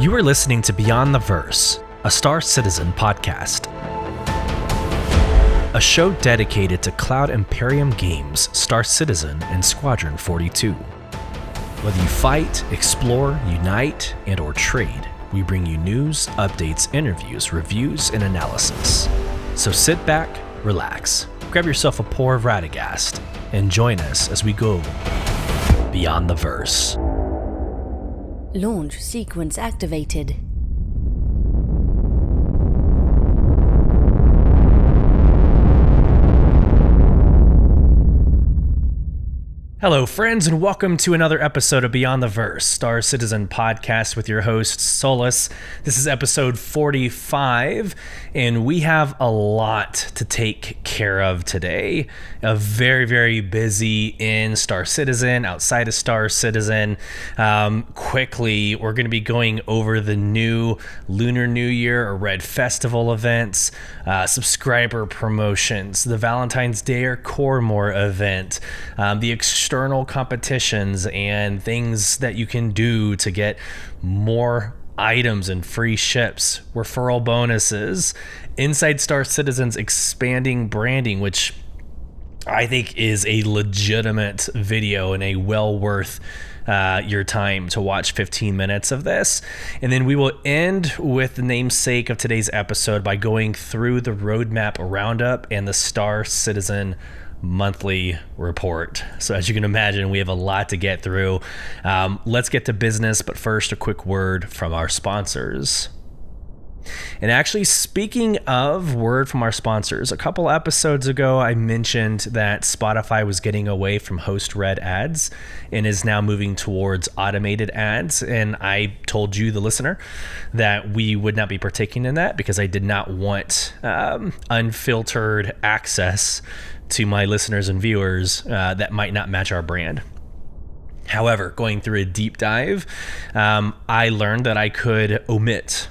You are listening to Beyond the Verse, a Star Citizen podcast. A show dedicated to Cloud Imperium games, Star Citizen, and Squadron 42. Whether you fight, explore, unite, and or trade, we bring you news, updates, interviews, reviews, and analysis. So sit back, relax, grab yourself a pour of Radegast, and join us as we go Beyond the Verse. Launch sequence activated. Hello, friends, and welcome to another episode of Beyond the Verse, Star Citizen podcast with your host, Sulyce. This is episode 45, and we have a lot to take care of today. A very, very busy in Star Citizen, outside of Star Citizen. Quickly, we're going to be going over the new Lunar New Year or Red Festival events, subscriber promotions, the Valentine's Day or Coramor event, the external competitions and things that you can do to get more items and free ships, referral bonuses, Inside Star Citizen's expanding branding, which I think is a legitimate video and a well worth your time to watch 15 minutes of this. And then we will end with the namesake of today's episode by going through the roadmap Roundup and the Star Citizen monthly report. So as you can imagine, we have a lot to get through. Let's get to business, but first a quick word from our sponsors. And actually, speaking of word from our sponsors, a couple episodes ago I mentioned that Spotify was getting away from host-read ads and is now moving towards automated ads. And I told you, the listener, that we would not be partaking in that because I did not want unfiltered access to my listeners and viewers that might not match our brand. However, going through a deep dive, I learned that I could omit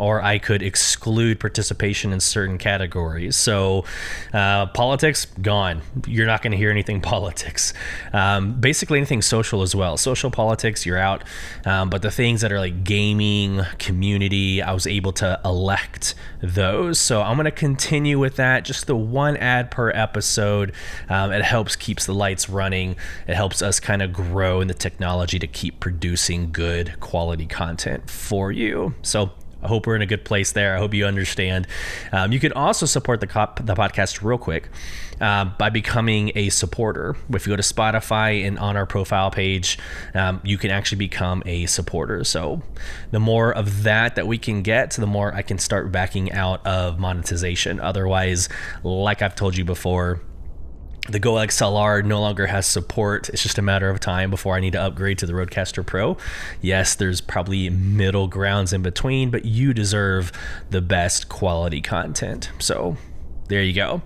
or I could exclude participation in certain categories. So politics, gone. You're not going to hear anything politics. Basically anything social as well. Social politics, you're out. But the things that are like gaming, community, I was able to elect those. So I'm going to continue with that. Just the one ad per episode. It helps keeps the lights running. It helps us kind of grow in the technology to keep producing good quality content for you. So I hope we're in a good place there. I hope you understand. You can also support the podcast real quick by becoming a supporter. If you go to Spotify and on our profile page, you can actually become a supporter. So the more of that we can get, the more I can start backing out of monetization. Otherwise, like I've told you before, the Go XLR no longer has support. It's just a matter of time before I need to upgrade to the Rodecaster Pro. Yes, there's probably middle grounds in between, but you deserve the best quality content. So there you go.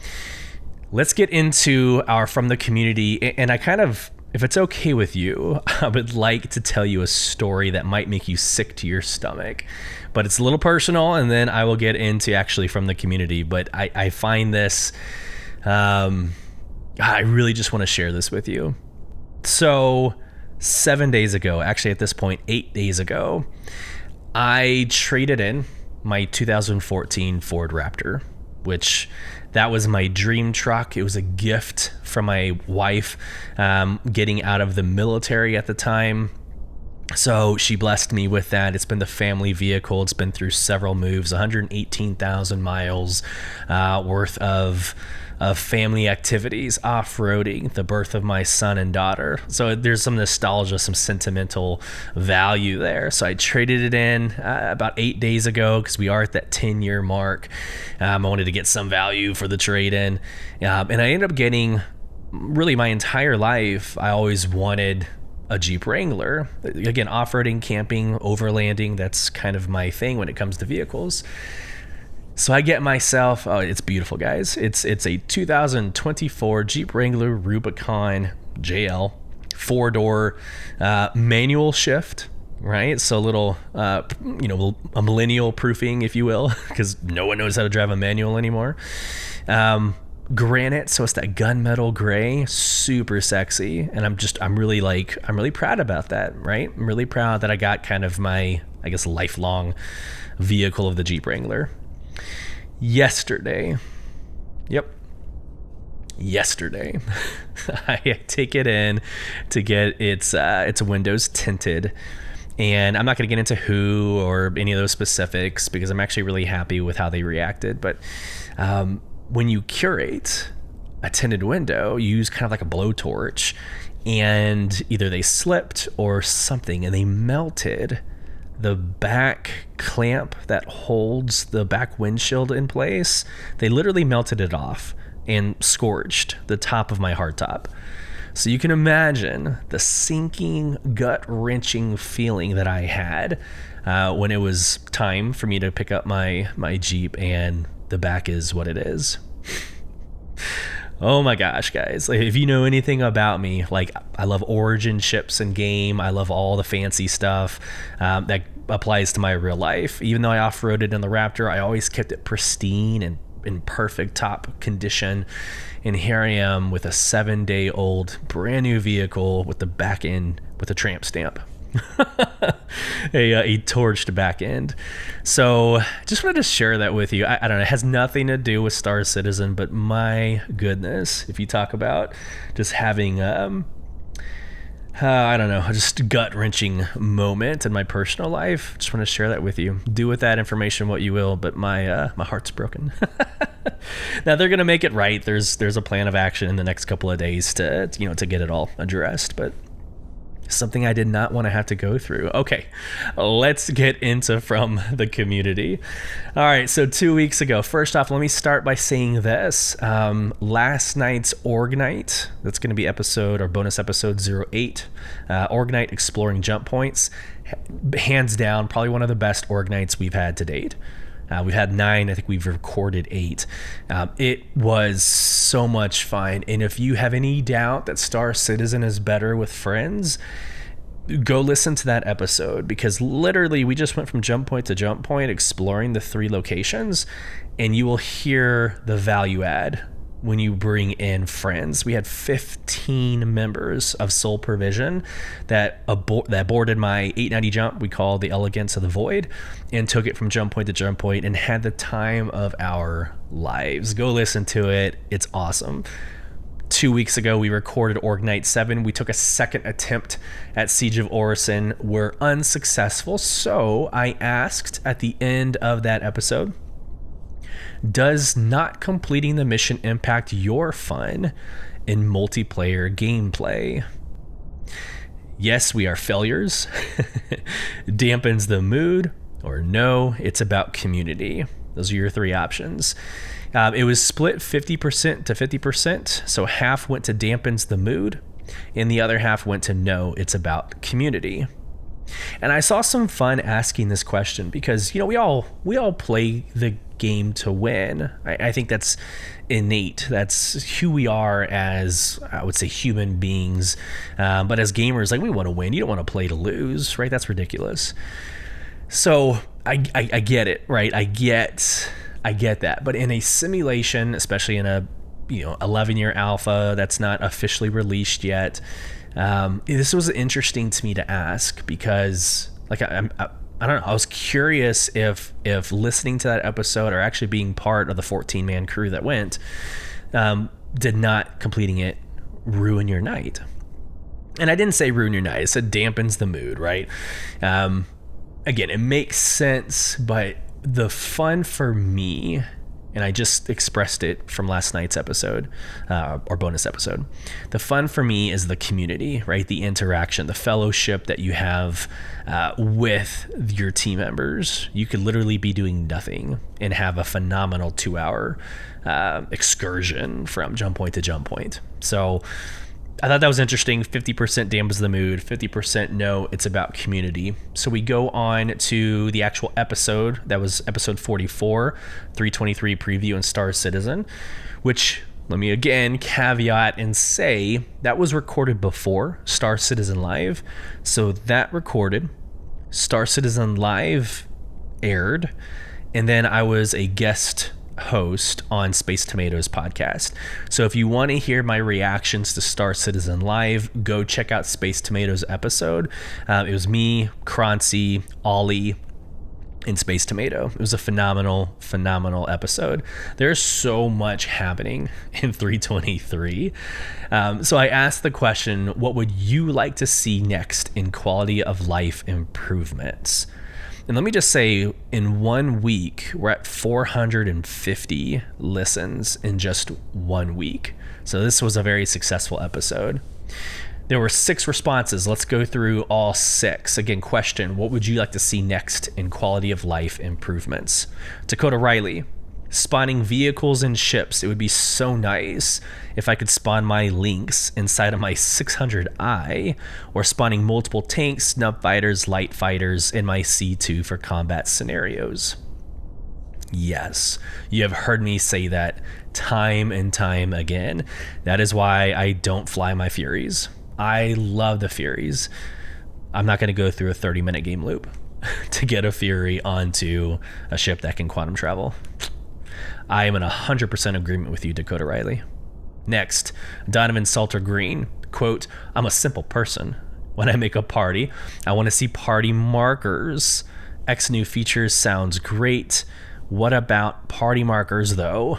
Let's get into our From the Community. And I kind of, if it's okay with you, I would like to tell you a story that might make you sick to your stomach. But it's a little personal, and then I will get into actually From the Community. But I find this... I really just want to share this with you. So 7 days ago, actually at this point, 8 days ago, I traded in my 2014 Ford Raptor, which that was my dream truck. It was a gift from my wife getting out of the military at the time. So she blessed me with that. It's been the family vehicle. It's been through several moves, 118,000 miles worth of family activities, off-roading, the birth of my son and daughter. So there's some nostalgia, some sentimental value there. So I traded it in about 8 days ago because we are at that 10-year mark. I wanted to get some value for the trade-in. And I ended up getting, really my entire life, I always wanted a Jeep Wrangler. Again, off-roading, camping, overlanding, that's kind of my thing when it comes to vehicles. So I get myself, oh, it's beautiful, guys. It's a 2024 Jeep Wrangler Rubicon JL, 4-door manual shift, right? So a little, a millennial proofing, if you will, because no one knows how to drive a manual anymore. Granite, so it's that gunmetal gray, super sexy, and I'm really proud about that, right? I'm really proud that I got kind of my I guess, lifelong vehicle of the Jeep Wrangler. Yesterday, I take it in to get its windows tinted. And I'm not going to get into who or any of those specifics because I'm actually really happy with how they reacted. But when you curate a tinted window, you use kind of like a blowtorch, and either they slipped or something, and they melted the back clamp that holds the back windshield in place. They literally melted it off and scorched the top of my hardtop. So you can imagine the sinking, gut-wrenching feeling that I had when it was time for me to pick up my Jeep and the back is what it is. Oh my gosh, guys. Like, if you know anything about me, like, I love origin ships and game. I love all the fancy stuff that applies to my real life. Even though I off-roaded in the Raptor, I always kept it pristine and in perfect top condition. And here I am with a 7-day-old brand new vehicle with the back end with a tramp stamp. a torched back end. So just wanted to share that with you. I don't know, it has nothing to do with Star Citizen, but my goodness, if you talk about just having I don't know, just gut-wrenching moment in my personal life, just want to share that with you. Do with that information what you will, but my heart's broken. Now they're gonna make it right. There's a plan of action in the next couple of days to get it all addressed, but something I did not want to have to go through. Okay, let's get into from the community. All right, so 2 weeks ago, first off, let me start by saying this. Last night's Org Night, that's going to be bonus episode 08, Org Night Exploring Jump Points, hands down, probably one of the best Org Nights we've had to date. We've had 9. I think we've recorded 8. It was so much fun. And if you have any doubt that Star Citizen is better with friends, go listen to that episode, because literally we just went from jump point to jump point exploring the 3 locations, and you will hear the value add when you bring in friends. We had 15 members of Soul Provision that boarded my 890 jump we call the Elegance of the Void, and took it from jump point to jump point and had the time of our lives. Go listen to it. It's awesome. 2 weeks ago, we recorded Org Night 7. We took a second attempt at Siege of Orison. We're unsuccessful, so I asked at the end of that episode, does not completing the mission impact your fun in multiplayer gameplay? Yes, we are failures. Dampens the mood, or no, it's about community. Those are your 3 options. It was split 50% to 50%, so half went to dampens the mood, and the other half went to no, it's about community. And I saw some fun asking this question because, we all play the game to win. I think that's innate. That's who we are as, I would say, human beings. But as gamers, like, we want to win. You don't want to play to lose, right? That's ridiculous. So I get it, right? I get that. But in a simulation, especially in a 11-year alpha that's not officially released yet, this was interesting to me to ask because, like, I don't know, I was curious if listening to that episode or actually being part of the 14-man crew that went, did not completing it ruin your night. And I didn't say ruin your night. I said dampens the mood, right? Again, it makes sense, but the fun for me, and I just expressed it from last night's episode, or bonus episode, the fun for me is the community, right? The interaction, the fellowship that you have with your team members. You could literally be doing nothing and have a phenomenal 2-hour excursion from jump point to jump point. So I thought that was interesting. 50% dampens the mood, 50% no, it's about community. So we go on to the actual episode. That was episode 44, 323 preview in Star Citizen, which, let me again caveat and say, that was recorded before Star Citizen Live. So that recorded, Star Citizen Live aired, and then I was a guest host on Space Tomatoes podcast. So if you want to hear my reactions to Star Citizen live, go check out Space Tomatoes episode. It was me, Croncy, Ollie, and Space Tomato. It was a phenomenal episode. There's so much happening in 323. So I asked the question, what would you like to see next in quality of life improvements? And let me just say, in 1 week, we're at 450 listens in just 1 week. So this was a very successful episode. There were 6 responses. Let's go through all 6. Again, question, what would you like to see next in quality of life improvements? Dakota Riley, spawning vehicles and ships. It would be so nice if I could spawn my Lynx inside of my 600i, or spawning multiple tanks, snub fighters, light fighters in my C2 for combat scenarios. Yes, you have heard me say that time and time again. That is why I don't fly my Furies. I love the Furies. I'm not going to go through a 30-minute game loop to get a Fury onto a ship that can quantum travel. I am in 100% agreement with you, Dakota Riley. Next, Donovan Salter Green, quote, I'm a simple person. When I make a party, I want to see party markers. X new features sounds great. What about party markers, though?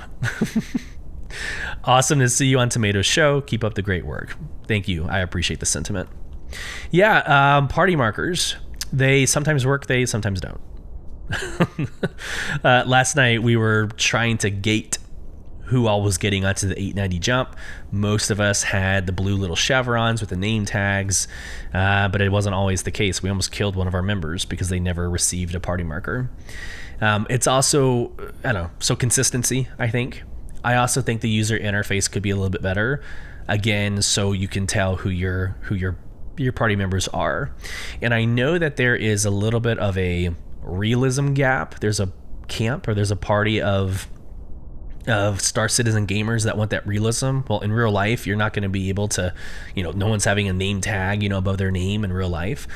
Awesome to see you on Tomato's show. Keep up the great work. Thank you. I appreciate the sentiment. Yeah, party markers. They sometimes work, they sometimes don't. Last night we were trying to gate who all was getting onto the 890 jump. Most of us had the blue little chevrons with the name tags, but it wasn't always the case. We almost killed one of our members because they never received a party marker. It's also, I don't know, so consistency, I think. I also think the user interface could be a little bit better, again, so you can tell who your party members are. And I know that there is a little bit of a realism gap. There's a camp, or there's a party of Star Citizen gamers that want that realism. Well, in real life, you're not going to be able to, no one's having a name tag, above their name in real life.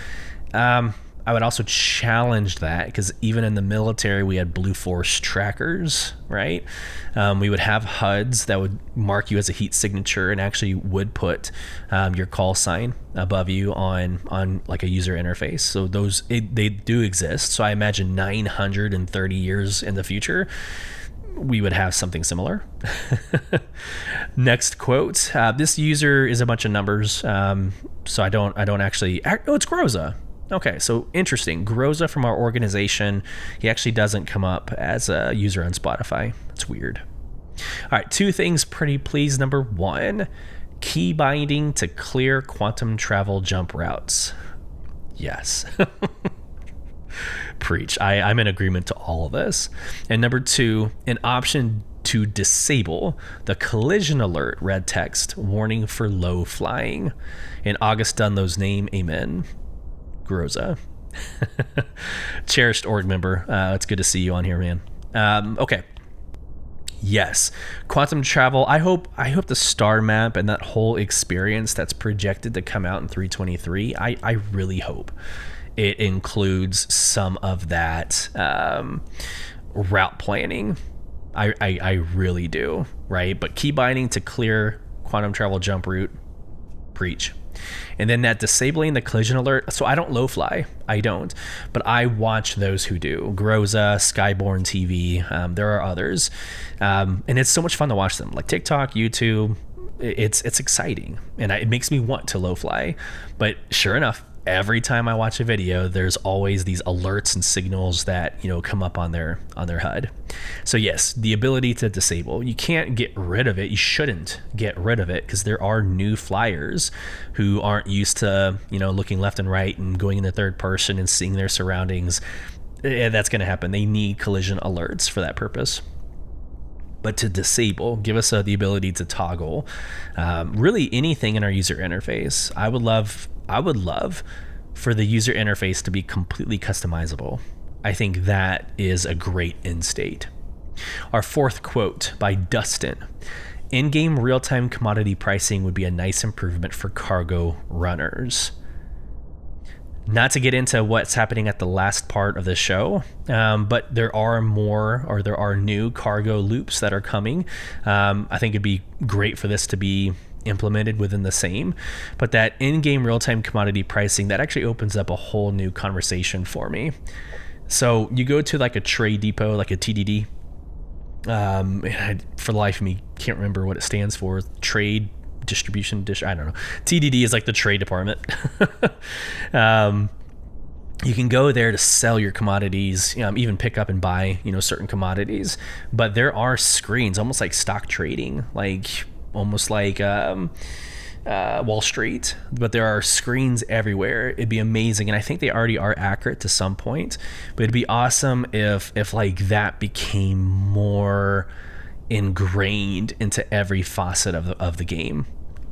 I would also challenge that, because even in the military, we had Blue Force trackers, right? We would have HUDs that would mark you as a heat signature and actually would put your call sign above you on like a user interface. So they do exist. So I imagine 930 years in the future, we would have something similar. Next quote. This user is a bunch of numbers, so I don't actually. Oh, it's Groza. Okay, so interesting. Groza from our organization. He actually doesn't come up as a user on Spotify. It's weird. All right, 2 things, pretty please. Number 1, key binding to clear quantum travel jump routes. Yes. Preach. I'm in agreement to all of this. And number 2, an option to disable the collision alert red text warning for low flying. In August Dunlow's name, amen. Groza. Cherished org member. It's good to see you on here, man. Okay. Yes, quantum travel. I hope the star map and that whole experience that's projected to come out in 323, I really hope it includes some of that route planning. I really do, right? But key binding to clear quantum travel jump route, preach. And then that disabling the collision alert. So I don't low fly. I don't. But I watch those who do. Groza, Skyborn TV. There are others. And it's so much fun to watch them. Like TikTok, YouTube. It's exciting. And it makes me want to low fly. But sure enough, every time I watch a video, there's always these alerts and signals that, come up on their HUD. So yes, the ability to disable, you can't get rid of it. You shouldn't get rid of it, because there are new flyers who aren't used to, looking left and right and going in the third person and seeing their surroundings. That's going to happen. They need collision alerts for that purpose. But to disable, give us the ability to toggle really anything in our user interface. I would love for the user interface to be completely customizable. I think that is a great end state. Our 4th quote by Dustin. In-game real-time commodity pricing would be a nice improvement for cargo runners. Not to get into what's happening at the last part of the show, but there are new cargo loops that are coming. I think it'd be great for this to be implemented within the same, but that in-game real-time commodity pricing, that actually opens up a whole new conversation for me. So you go to like a trade depot, like a TDD. For the life of me, can't remember what it stands for. Trade distribution I don't know. TDD is like the trade department. You can go there to sell your commodities, even pick up and buy, certain commodities. But there are screens, almost like stock trading, almost like Wall Street. But there are screens everywhere. It'd be amazing, and I think they already are accurate to some point. But it'd be awesome if like that became more ingrained into every facet of the game.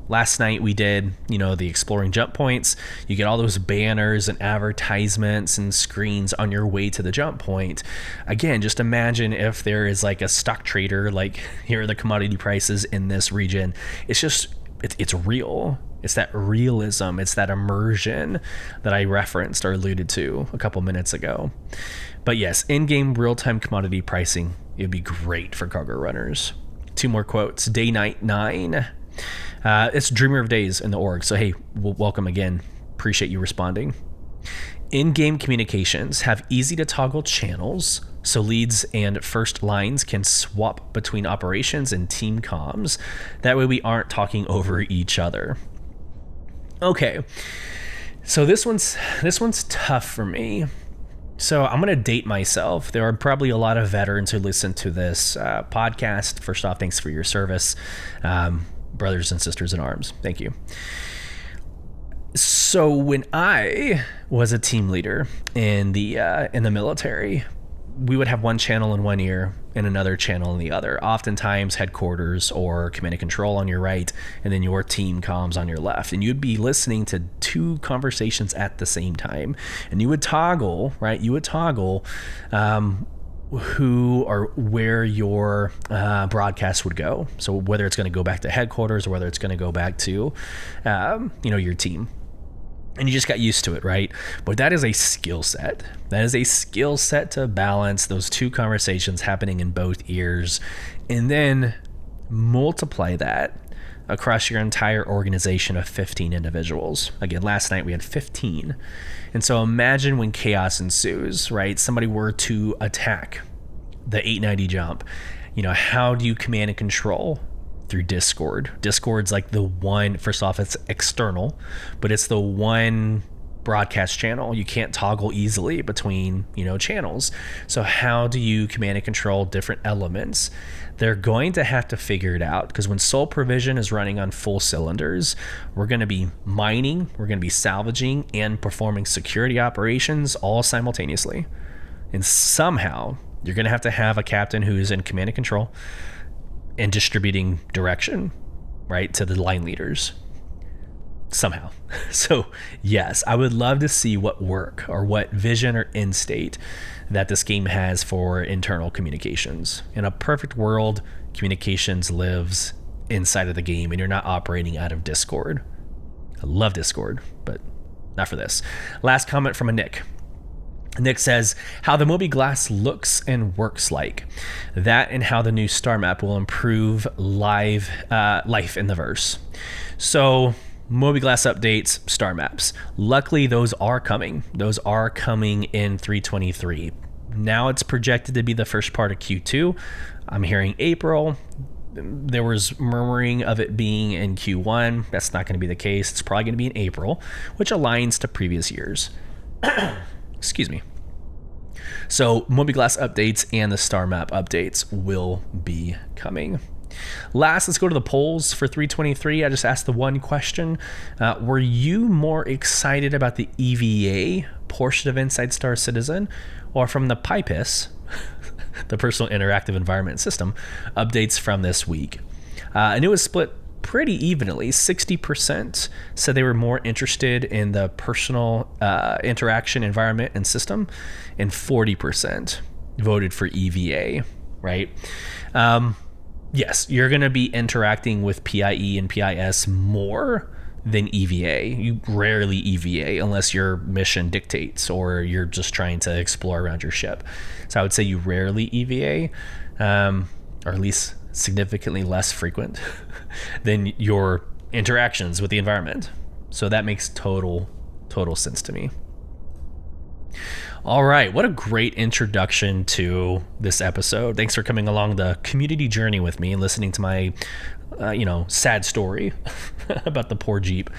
Last night we did, the exploring jump points. You get all those banners and advertisements and screens on your way to the jump point. Again, just imagine if there is like a stock trader, like here are the commodity prices in this region. It's real. It's that realism. It's that immersion that I referenced or alluded to a couple minutes ago. But yes, in-game real-time commodity pricing, it'd be great for cargo runners. 2 more quotes. Day Night 9. It's Dreamer of Days in the org. So, hey, welcome again. Appreciate you responding. In-game communications have easy to toggle channels, so leads and first lines can swap between operations and team comms. That way we aren't talking over each other. Okay, so this one's tough for me. So I'm going to date myself. There are probably a lot of veterans who listen to this podcast. First off, thanks for your service. Brothers and sisters in arms, thank you. So when I was a team leader in the military, we would have one channel in one ear and another channel in the other. Oftentimes headquarters or command and control on your right, and then your team comms on your left. And you'd be listening to 2 conversations at the same time. And you would toggle, right? Who or where your broadcast would go. So whether it's going to go back to headquarters or whether it's going to go back to, your team. And you just got used to it, right? But that is a skill set. That is a skill set to balance those 2 conversations happening in both ears, and then multiply that across your entire organization of 15 individuals. Again, last night we had 15. And so imagine when chaos ensues, right? Somebody were to attack the 890 jump. How do you command and control? Through Discord. Discord's like the one, first off, it's external, but it's the one broadcast channel. You can't toggle easily between, channels. So how do you command and control different elements? They're going to have to figure it out, because when Soul Provision is running on full cylinders, we're going to be mining, we're going to be salvaging, and performing security operations all simultaneously. And somehow you're going to have a captain who's in command and control and distributing direction, right, to the line leaders somehow. So yes, I would love to see what work or what vision or end state that this game has for internal communications. In a perfect world, communications lives inside of the game and you're not operating out of Discord. I love Discord, but not for this. Last comment from a Nick. Nick says, how the mobiGlas looks and works like. That and how the new star map will improve life in the verse. So mobiGlas updates, star maps. Luckily, those are coming. Those are coming in 3.23. Now it's projected to be the first part of Q2. I'm hearing April. There was murmuring of it being in Q1. That's not going to be the case. It's probably going to be in April, which aligns to previous years. Excuse me. So mobiGlas updates and the star map updates will be coming. Last, let's go to the polls for 3.23. I just asked the one question. Were you more excited about the EVA portion of Inside Star Citizen or from the PIPIS, the Personal Interactive Environment System, updates from this week? And it was split pretty evenly. 60% said they were more interested in the personal interaction environment and system, and 40% voted for EVA, right? Yes, you're going to be interacting with PIE and PIS more than EVA. You rarely EVA unless your mission dictates or you're just trying to explore around your ship. So I would say you rarely EVA, or at least significantly less frequent than your interactions with the environment. So that makes total sense to me. All right, what a great introduction to this episode. Thanks for coming along the community journey with me and listening to my, sad story about the poor Jeep.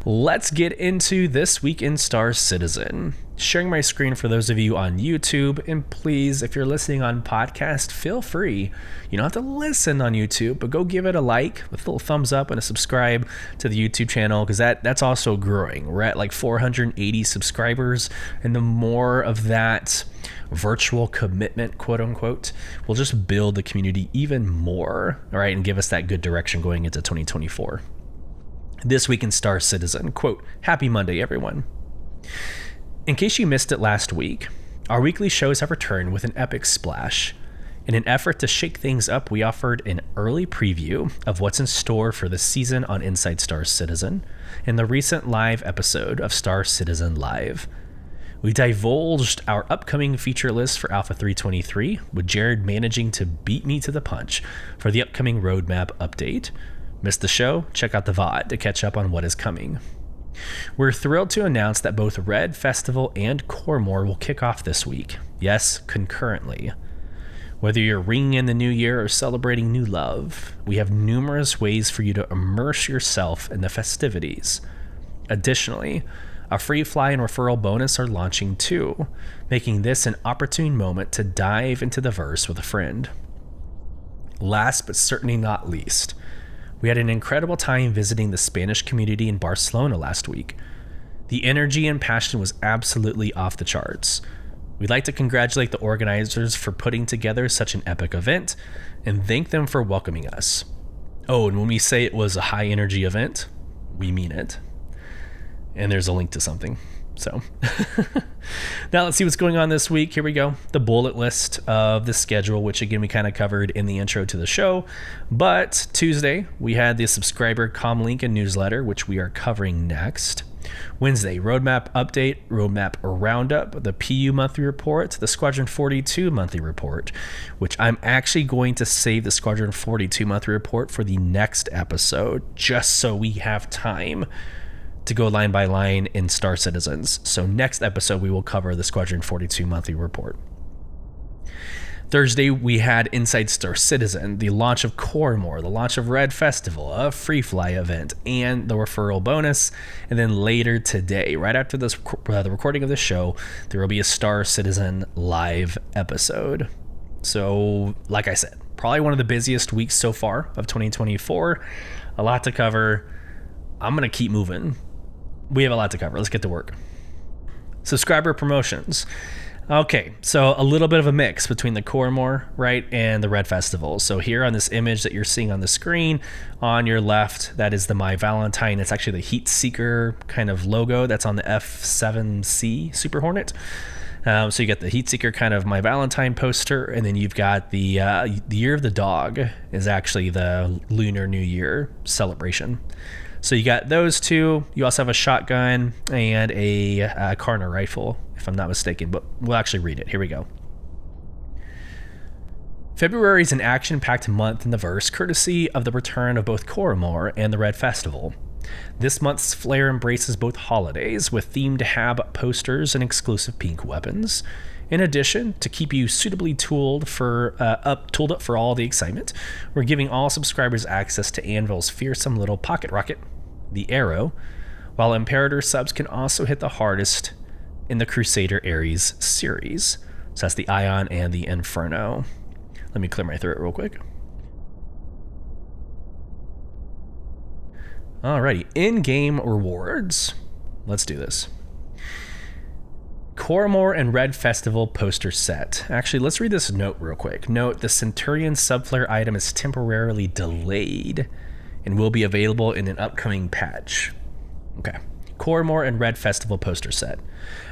Let's get into This Week in Star Citizen. Sharing my screen for those of you on YouTube, and please, if you're listening on podcast, feel free. You don't have to listen on YouTube, but go give it a like with a little thumbs up and a subscribe to the YouTube channel, because that's also growing. We're at like 480 subscribers, and the more of that virtual commitment, quote unquote, will just build the community even more, all right, and give us that good direction going into 2024. This Week in Star Citizen, quote, "Happy Monday, everyone. In case you missed it last week, our weekly shows have returned with an epic splash. In an effort to shake things up, we offered an early preview of what's in store for the season on Inside Star Citizen in the recent live episode of Star Citizen Live. We divulged our upcoming feature list for Alpha 323, with Jared managing to beat me to the punch for the upcoming roadmap update. Missed the show? Check out the VOD to catch up on what is coming. We're thrilled to announce that both Red Festival and Coramor will kick off this week. Yes, concurrently. Whether you're ringing in the new year or celebrating new love, we have numerous ways for you to immerse yourself in the festivities. Additionally, a free fly and referral bonus are launching too, making this an opportune moment to dive into the verse with a friend. Last but certainly not least, we had an incredible time visiting the Spanish community in Barcelona last week. The energy and passion was absolutely off the charts. We'd like to congratulate the organizers for putting together such an epic event and thank them for welcoming us. Oh, and when we say it was a high energy event, we mean it. And there's a link to something. So now let's see what's going on this week. Here we go. The bullet list of the schedule, which again, we kind of covered in the intro to the show. But Tuesday, we had the subscriber comlink and newsletter, which we are covering next. Wednesday, roadmap update, roadmap roundup, the PU monthly report, the Squadron 42 monthly report, which I'm actually going to save the Squadron 42 monthly report for the next episode, just so we have time to go line by line in Star Citizens. So next episode, we will cover the Squadron 42 monthly report. Thursday, we had Inside Star Citizen, the launch of Coramor, the launch of Red Festival, a free fly event, and the referral bonus. And then later today, right after this, the recording of the show, there will be a Star Citizen live episode. So, like I said, probably one of the busiest weeks so far of 2024. A lot to cover. I'm going to keep moving. We have a lot to cover. Let's get to work. Subscriber promotions. Okay, so a little bit of a mix between the Coramor, right, and the Red Festival. So here on this image that you're seeing on the screen, on your left, that is the My Valentine. It's actually the Heat Seeker kind of logo that's on the F7C Super Hornet. So you got the Heat Seeker kind of My Valentine poster, and then you've got the Year of the Dog is actually the Lunar New Year celebration. So you got those two. You also have a shotgun and a Coramor rifle, if I'm not mistaken, but we'll actually read it. Here we go. February is an action-packed month in the verse, courtesy of the return of both Coramor and the Red Festival. This month's Flair embraces both holidays with themed HAB posters and exclusive pink weapons. In addition, to keep you suitably tooled up for all the excitement, we're giving all subscribers access to Anvil's fearsome little pocket rocket, the Arrow, while Imperator subs can also hit the hardest in the Crusader Ares series. So that's the Ion and the Inferno. Let me clear my throat real quick. Alrighty, in-game rewards. Let's do this. Coramor and Red Festival poster set. Actually, let's read this note real quick. Note, the Centurion subflare item is temporarily delayed and will be available in an upcoming patch. Okay. Coramor and Red Festival poster set.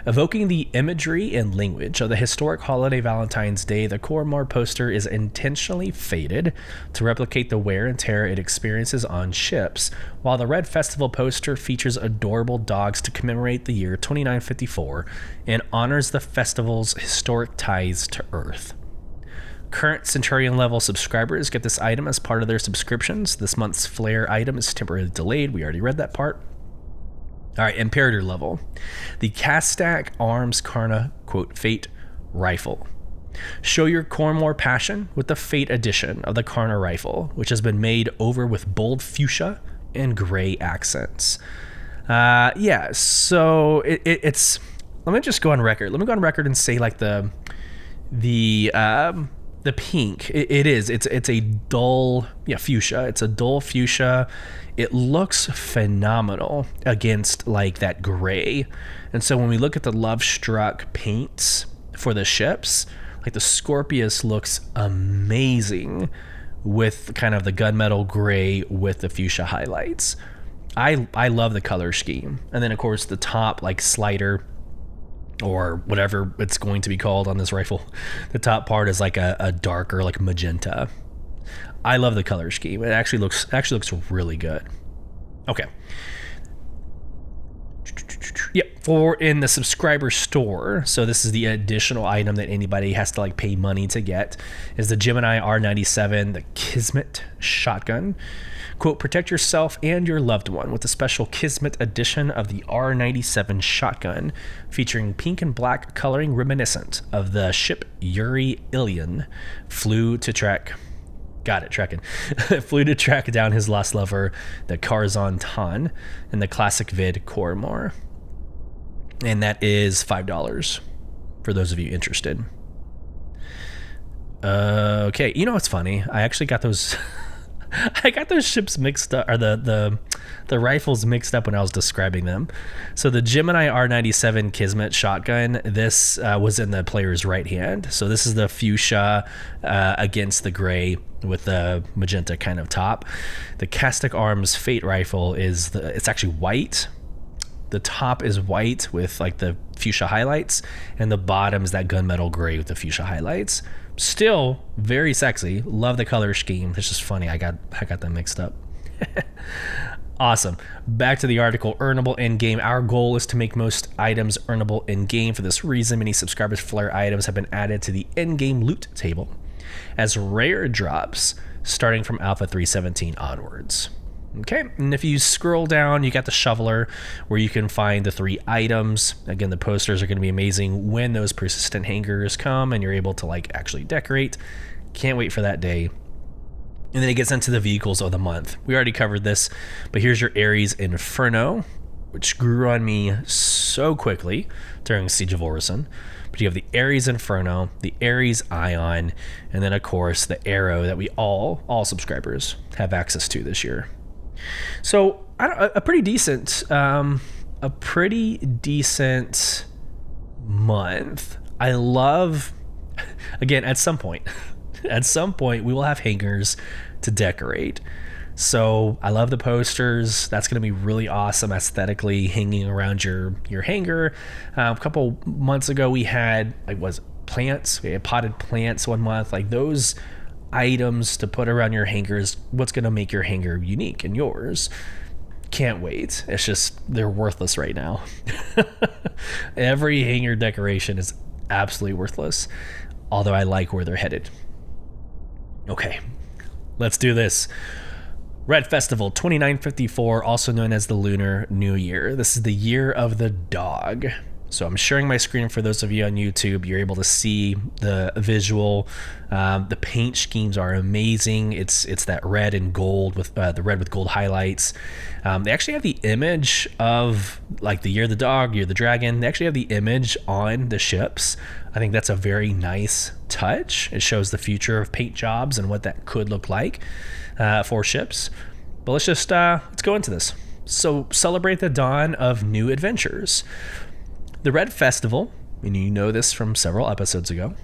Evoking the imagery and language of the historic holiday Valentine's Day, the Coramor poster is intentionally faded to replicate the wear and tear it experiences on ships, while the Red Festival poster features adorable dogs to commemorate the year 2954 and honors the festival's historic ties to Earth. Current Centurion level subscribers get this item as part of their subscriptions. This month's Flair item is temporarily delayed. We already read that part. All right, Imperator level. The Castak Arms Karna, quote, Fate Rifle. Show your Coramor passion with the Fate edition of the Karna rifle, which has been made over with bold fuchsia and gray accents. So it's... Let me just go on record. Let me go on record and say, like, the pink, it's a dull fuchsia. It's a dull fuchsia. It looks phenomenal against like that gray. And so when we look at the Love Struck paints for the ships, like the Scorpius looks amazing with kind of the gunmetal gray with the fuchsia highlights. I love the color scheme. And then of course the top like slider, or whatever it's going to be called on this rifle, the top part is like a darker like magenta. I love the color scheme. It actually looks really good. Okay. Yep, for in the subscriber store, so this is the additional item that anybody has to like pay money to get, is the Gemini R97, the Kismet shotgun. Quote, protect yourself and your loved one with the special Kismet edition of the R97 shotgun, featuring pink and black coloring reminiscent of the ship Yuri Ilion flew to track down his lost lover, the Karzan Tan, in the classic vid Coramor. And that is $5 for those of you interested. Okay, you know what's funny? I actually got those I got those ships mixed up, or the rifles mixed up when I was describing them. So the Gemini R97 Kismet shotgun, this was in the player's right hand. So this is the fuchsia against the gray with the magenta kind of top. The Castak Arms Fate rifle it's actually white. The top is white with like the fuchsia highlights, and the bottom is that gunmetal gray with the fuchsia highlights. Still very sexy. Love the color scheme. It's just funny. I got them mixed up. Awesome. Back to the article. Earnable in-game. Our goal is to make most items earnable in-game. For this reason, many subscribers' Flair items have been added to the in-game loot table as rare drops starting from Alpha 317 onwards. Okay, and if you scroll down, you got the shoveler where you can find the 3 items. Again, the posters are going to be amazing when those persistent hangers come and you're able to like actually decorate. Can't wait for that day. And then it gets into the vehicles of the month. We already covered this, but here's your Ares Inferno, which grew on me so quickly during Siege of Orison. But you have the Ares Inferno, the Ares Ion, and then of course the Arrow that we all subscribers have access to this year. So a pretty decent month. I love, again, at some point we will have hangers to decorate. So I love the posters. That's going to be really awesome aesthetically hanging around your hanger. A couple months ago we had plants. We had potted plants one month. Like those items to put around your hangers, what's going to make your hanger unique and yours. Can't wait. It's just they're worthless right now. Every hanger decoration is absolutely worthless, although I like where they're headed. Okay, let's do this. Red Festival 2954, also known as the Lunar New Year. This is the year of the dog. So I'm sharing my screen for those of you on YouTube. You're able to see the visual. The paint schemes are amazing. It's that red and gold with the red with gold highlights. They actually have the image of like the year of the dog, year of the dragon. They actually have the image on the ships. I think that's a very nice touch. It shows the future of paint jobs and what that could look like for ships. But let's go into this. So celebrate the dawn of new adventures. The Red Festival, and you know this from several episodes ago,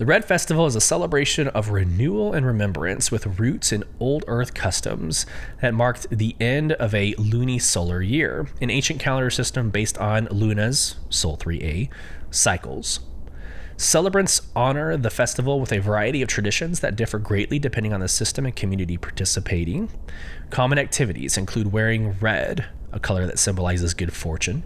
The Red Festival is a celebration of renewal and remembrance with roots in old Earth customs that marked the end of a lunisolar year, an ancient calendar system based on Luna's, Sol 3a, cycles. Celebrants honor the festival with a variety of traditions that differ greatly depending on the system and community participating. Common activities include wearing red, a color that symbolizes good fortune,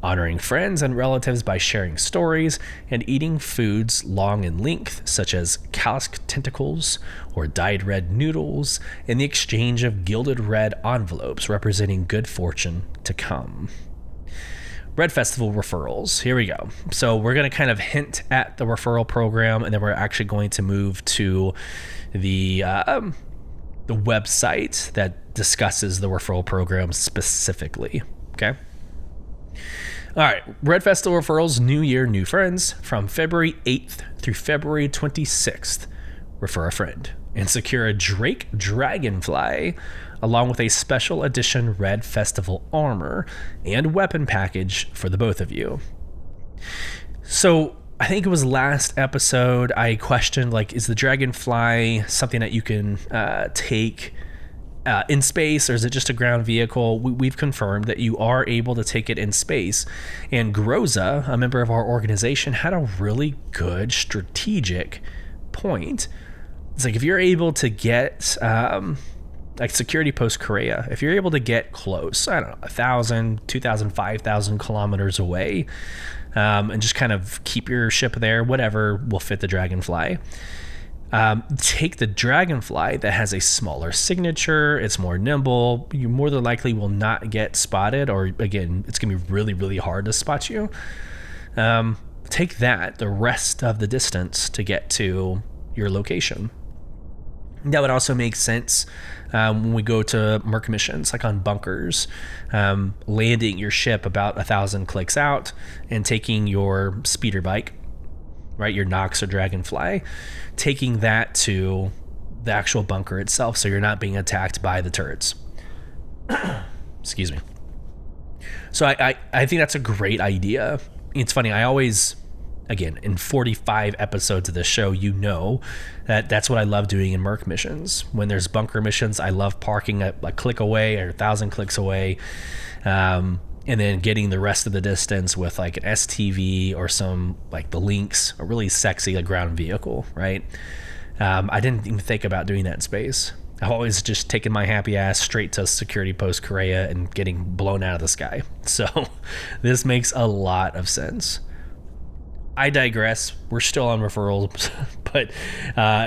honoring friends and relatives by sharing stories, and eating foods long in length, such as calloused tentacles or dyed red noodles, in the exchange of gilded red envelopes representing good fortune to come. Red Festival referrals. Here we go. So we're going to kind of hint at the referral program, and then we're actually going to move to the website that discusses the referral program specifically. Okay. All right, Red Festival referrals, new year, new friends. From February 8th through February 26th, refer a friend and secure a Drake Dragonfly along with a special edition Red Festival armor and weapon package for the both of you. So I think it was last episode I questioned, like, is the Dragonfly something that you can take in space, or is it just a ground vehicle? We've confirmed that you are able to take it in space. And Groza, a member of our organization, had a really good strategic point. It's like, if you're able to get, like security post Korea, if you're able to get close, I don't know, 1,000, 2,000, 5,000 kilometers away, and just kind of keep your ship there, whatever will fit the Dragonfly. Take the Dragonfly that has a smaller signature, it's more nimble, you more than likely will not get spotted, or again, it's gonna be really, really hard to spot you. Take that the rest of the distance to get to your location. That would also make sense when we go to merc missions, like on bunkers, landing your ship about 1,000 clicks out and taking your speeder bike, right, your Nox or Dragonfly, taking that to the actual bunker itself so you're not being attacked by the turrets. Excuse me. So I think that's a great idea. It's funny, I always, again, in 45 episodes of this show, you know that that's what I love doing in merc missions. When there's bunker missions, I love parking a click away or 1,000 clicks away, and then getting the rest of the distance with like an STV or some, like the Lynx, a really sexy ground vehicle, right? I didn't even think about doing that in space. I've always just taken my happy ass straight to security post Korea and getting blown out of the sky. So this makes a lot of sense. I digress. We're still on referrals, but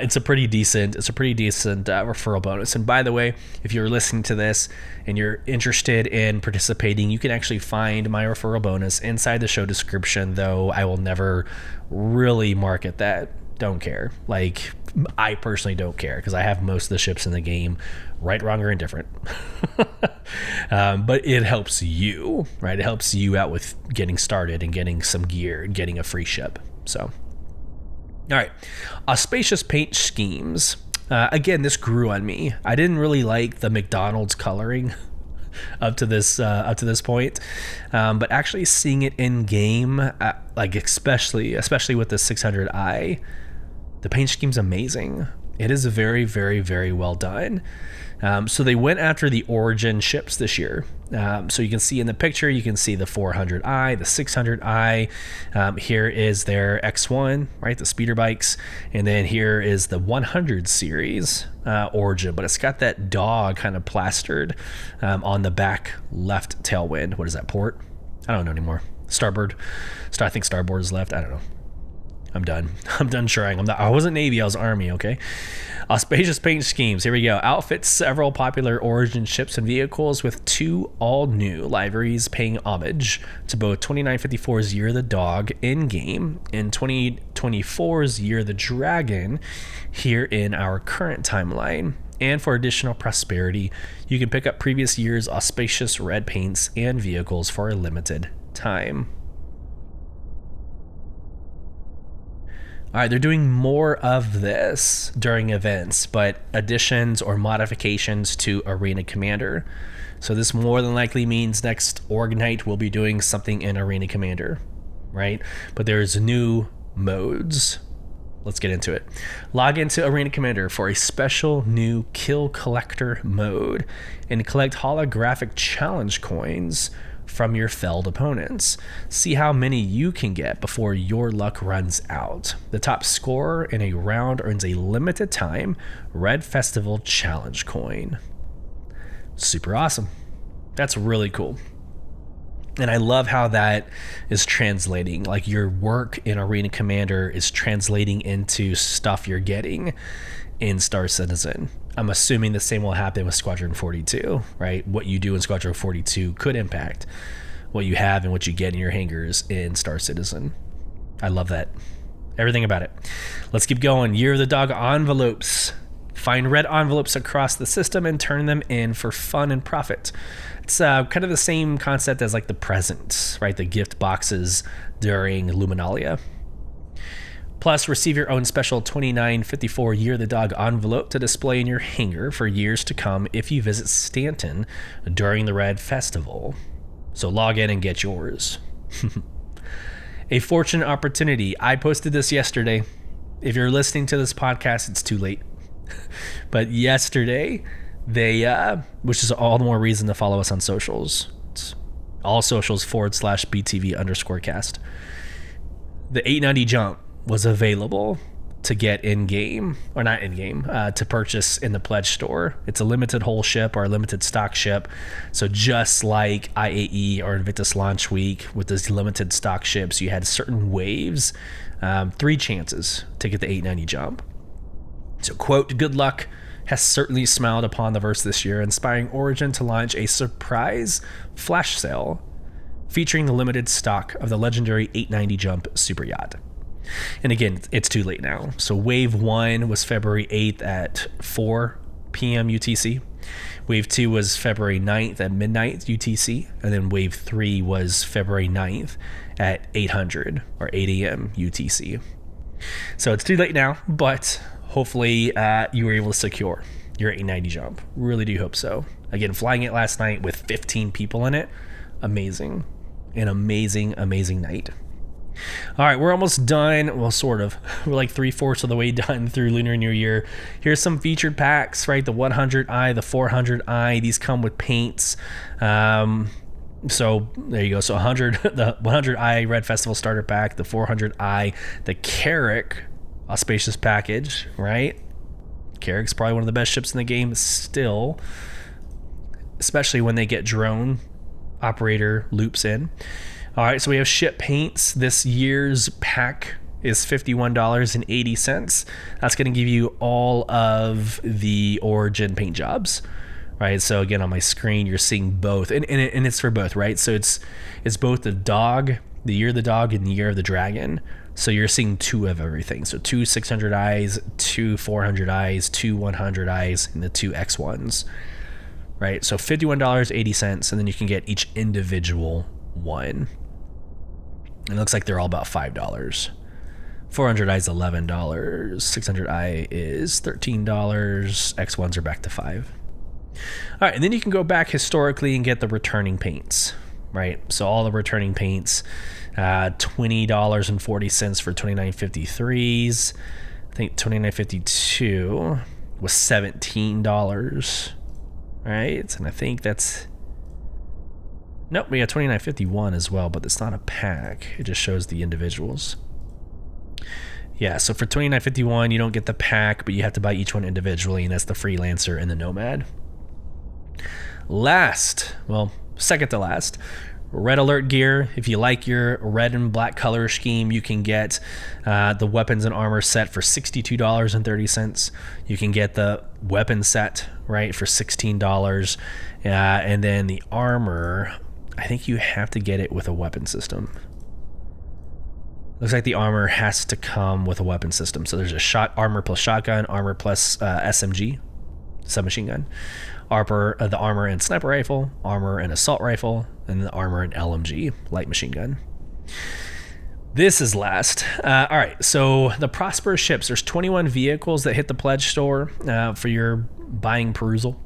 it's a pretty decent referral bonus. And by the way, if you're listening to this and you're interested in participating, you can actually find my referral bonus inside the show description, though I will never really market that. Don't care. Like, I personally don't care because I have most of the ships in the game, right, wrong, or indifferent. But it helps you, right? It helps you out with getting started and getting some gear and getting a free ship. So, all right. Auspicious paint schemes. Again, this grew on me. I didn't really like the McDonald's coloring up to this point, but actually seeing it in game, like especially with the 600i, the paint scheme's amazing. It is very, very, very well done. So they went after the origin ships this year. So you can see in the picture, you can see the 400i, the 600i. Here is their X1, right? The speeder bikes. And then here is the 100 series origin, but it's got that dog kind of plastered on the back left tailwind. What is that, port? I don't know anymore. Starboard. I think starboard is left. I don't know. I'm done trying. I wasn't Navy, I was Army, okay? Auspicious paint schemes. Here we go. Outfits several popular origin ships and vehicles with 2 all-new liveries paying homage to both 2954's Year of the Dog in-game and 2024's Year of the Dragon here in our current timeline. And for additional prosperity, you can pick up previous year's auspicious red paints and vehicles for a limited time. All right, they're doing more of this during events, but additions or modifications to Arena Commander. So this more than likely means next Org Night will be doing something in Arena Commander, right? But there's new modes. let's get into it. Log into Arena Commander for a special new Kill Collector mode and collect holographic challenge coins from your felled opponents. See how many you can get before your luck runs out. The top scorer in a round earns a limited time Red Festival challenge coin. Super awesome. That's really cool. And I love how that is translating. Like, your work in Arena Commander is translating into stuff you're getting in Star Citizen. I'm assuming the same will happen with Squadron 42, right? What you do in Squadron 42 could impact what you have and what you get in your hangars in Star Citizen. I love that. Everything about it. Let's keep going. Year of the Dog envelopes. Find red envelopes across the system and turn them in for fun and profit. It's kind of the same concept as like the presents, right? The gift boxes during Luminalia. Plus, receive your own special 2954 Year of the Dog envelope to display in your hangar for years to come if you visit Stanton during the Red Festival. So log in and get yours. A fortunate opportunity. I posted this yesterday. If you're listening to this podcast, it's too late. But yesterday, which is all the more reason to follow us on socials. It's all socials /BTV_cast. The 890 jump was available to get in-game, or not in-game, to purchase in the pledge store. It's a limited whole ship or a limited stock ship. So just like IAE or Invictus Launch Week with these limited stock ships, you had certain waves, 3 chances to get the 890 jump. So quote, good luck has certainly smiled upon the verse this year, inspiring Origin to launch a surprise flash sale featuring the limited stock of the legendary 890 jump super yacht. And again, it's too late now. So wave 1 was February 8th at 4 p.m. UTC. Wave 2 was February 9th at midnight UTC. And then wave 3 was February 9th at 800 or 8 a.m. UTC. So it's too late now, but hopefully you were able to secure your 890 jump. Really do hope so. Again, flying it last night with 15 people in it. Amazing. An amazing, amazing night. All right, we're almost done. Well, sort of. We're like 3/4 of the way done through Lunar New Year. Here's some featured packs, right? The 100i, the 400i. These come with paints. So there you go. So the 100i Red Festival starter pack, the 400i, the Carrack auspicious package, right? Carrack's probably one of the best ships in the game still, especially when they get drone operator loops in. All right, so we have ship paints. This year's pack is $51.80. That's going to give you all of the Origin paint jobs, right? So again, on my screen, you're seeing both, and it's for both, right? So it's both the dog, the Year of the Dog, and the Year of the Dragon. So you're seeing 2 of everything. So 2 600Is, 2 400Is, 2 100Is, and the 2 X1s, right? So $51.80, and then you can get each individual one. It looks like they're all about $5. 400i is $11. 600i is $13. X1s are back to $5. All right, and then you can go back historically and get the returning paints, right? So all the returning paints, $20.40 for 2953s. I think 2952 was $17, right? And I think that's... Nope, we got 2951 as well, but it's not a pack. It just shows the individuals. Yeah, so for 2951, you don't get the pack, but you have to buy each one individually, and that's the Freelancer and the Nomad. Second to last, Red Alert gear. If you like your red and black color scheme, you can get the weapons and armor set for $62.30. You can get the weapon set, right, for $16. And then the armor, I think you have to get it with a weapon system. Looks like the armor has to come with a weapon system. So there's a armor plus shotgun, armor plus SMG, submachine gun, the armor and sniper rifle, armor and assault rifle, and the armor and LMG, light machine gun. This is last. All right, so the Prosperous ships. There's 21 vehicles that hit the pledge store for your buying perusal.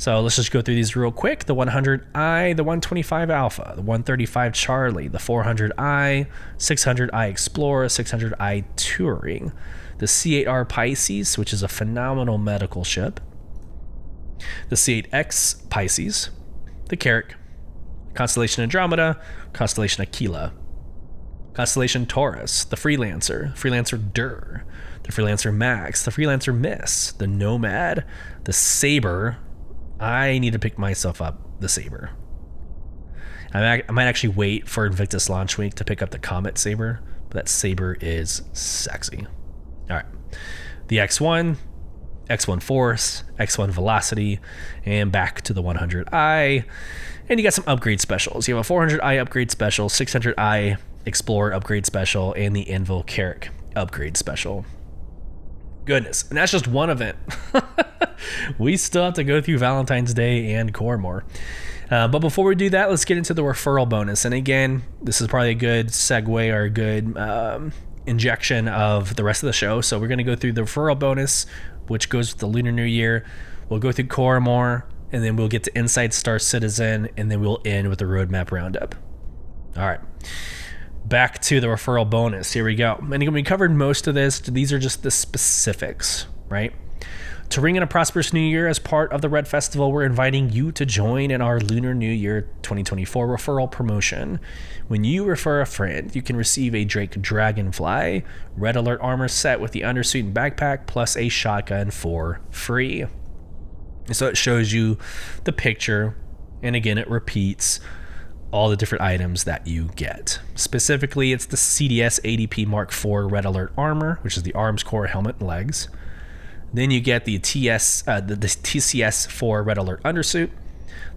So let's just go through these real quick. The 100i, the 125 Alpha, the 135 Charlie, the 400i, 600i Explorer, 600i Touring, the C8R Pisces, which is a phenomenal medical ship, the C8X Pisces, the Carrack, Constellation Andromeda, Constellation Aquila, Constellation Taurus, the Freelancer, Freelancer Dur, the Freelancer Max, the Freelancer Miss, the Nomad, the Saber. I need to pick myself up the Saber. I might actually wait for Invictus launch week to pick up the Comet Saber, but that Saber is sexy. All right. The X1, X1 Force, X1 Velocity, and back to the 100i. And you got some upgrade specials. You have a 400i upgrade special, 600i Explorer upgrade special, and the Anvil Carrack upgrade special. Goodness. And that's just one event. We still have to go through Valentine's Day and Coramor. But before we do that, let's get into the referral bonus. And again, this is probably a good segue or a good injection of the rest of the show. So we're going to go through the referral bonus, which goes with the Lunar New Year. We'll go through Coramor, and then we'll get to Inside Star Citizen, and then we'll end with the Roadmap Roundup. All right. Back to the referral bonus. Here we go. And we covered most of this. These are just the specifics, right? To ring in a prosperous new year as part of the Red Festival, we're inviting you to join in our Lunar New Year 2024 referral promotion. When you refer a friend, you can receive a Drake Dragonfly Red Alert armor set with the undersuit and backpack plus a shotgun for free. And so it shows you the picture, and again, it repeats all the different items that you get. Specifically, it's the CDS ADP Mark IV Red Alert armor, which is the arms, core, helmet, and legs. Then you get the TCS4 Red Alert undersuit,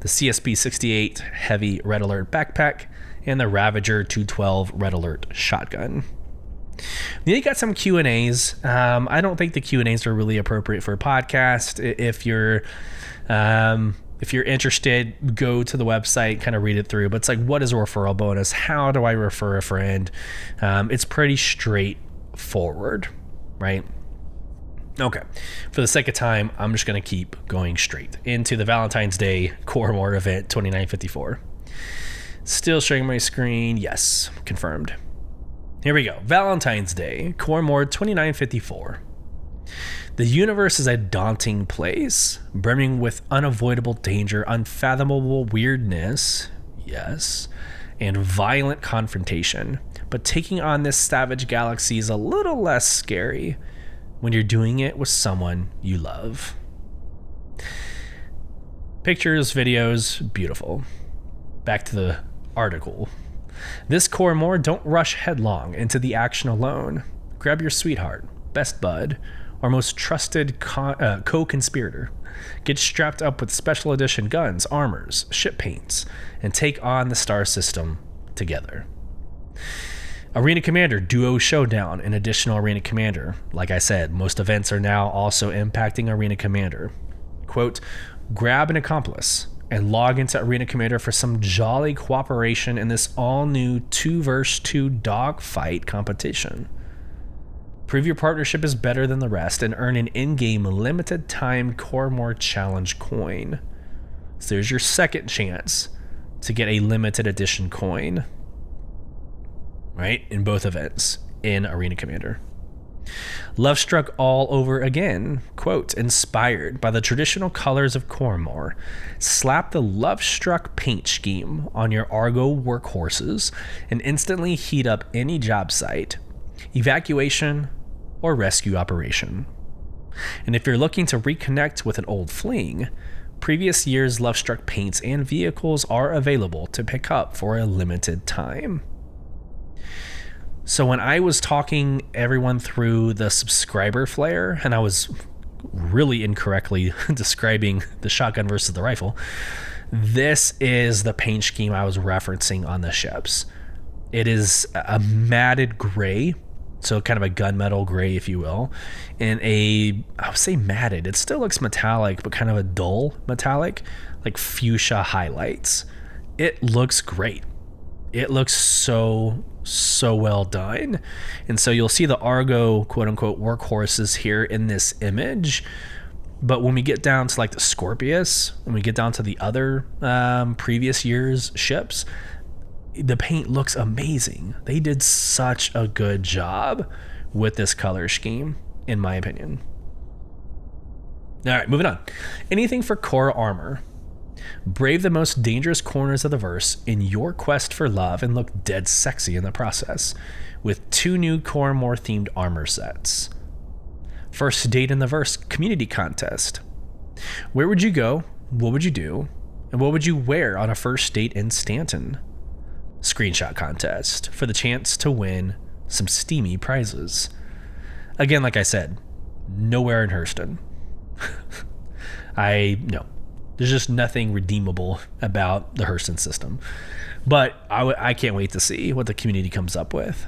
the CSP68 Heavy Red Alert backpack, and the Ravager 212 Red Alert shotgun. Then you got some Q&As. I don't think the Q&As are really appropriate for a podcast. If you're interested, go to the website, kind of read it through. But it's like, what is a referral bonus? How do I refer a friend? It's pretty straightforward, right? Okay. For the sake of time, I'm just going to keep going straight into the Valentine's Day Coramor event 2954. Still showing my screen. Yes, confirmed. Here we go. Valentine's Day Coramor 2954. The universe is a daunting place, brimming with unavoidable danger, unfathomable weirdness, yes, and violent confrontation. But taking on this savage galaxy is a little less scary when you're doing it with someone you love. Pictures, videos, beautiful. Back to the article. This Coramor, don't rush headlong into the action alone. Grab your sweetheart, best bud, or most trusted co-conspirator. Get strapped up with special edition guns, armors, ship paints, and take on the star system together. Arena Commander Duo Showdown, an additional Arena Commander. Like I said, most events are now also impacting Arena Commander. Quote, grab an accomplice and log into Arena Commander for some jolly cooperation in this all-new 2v2 dogfight competition. Prove your partnership is better than the rest and earn an in-game limited-time Coramor Challenge coin. So there's your second chance to get a limited edition coin. Right? In both events in Arena Commander. Love struck all over again. Quote, inspired by the traditional colors of Coramor, slap the Love Struck paint scheme on your Argo workhorses and instantly heat up any job site, evacuation, or rescue operation. And if you're looking to reconnect with an old fling, previous year's Love Struck paints and vehicles are available to pick up for a limited time. So when I was talking everyone through the subscriber flare, and I was really incorrectly describing the shotgun versus the rifle, this is the paint scheme I was referencing on the ships. It is a matted gray, so kind of a gunmetal gray, if you will, and I would say matted. It still looks metallic, but kind of a dull metallic, like fuchsia highlights. It looks great. It looks so well done. And so you'll see the Argo quote unquote workhorses here in this image, But when we get down to like the Scorpius, when we get down to the other previous year's ships, the paint looks amazing. They did such a good job with this color scheme, in my opinion. All right, moving on. Anything for Coramor. Brave the most dangerous corners of the verse in your quest for love and look dead sexy in the process with 2 new Coramor themed armor sets. First date in the verse community contest. Where would you go? What would you do? And what would you wear on a first date in Stanton? Screenshot contest for the chance to win some steamy prizes. Again, like I said, nowhere in Hurston. No. There's just nothing redeemable about the Hurston system. But I can't wait to see what the community comes up with.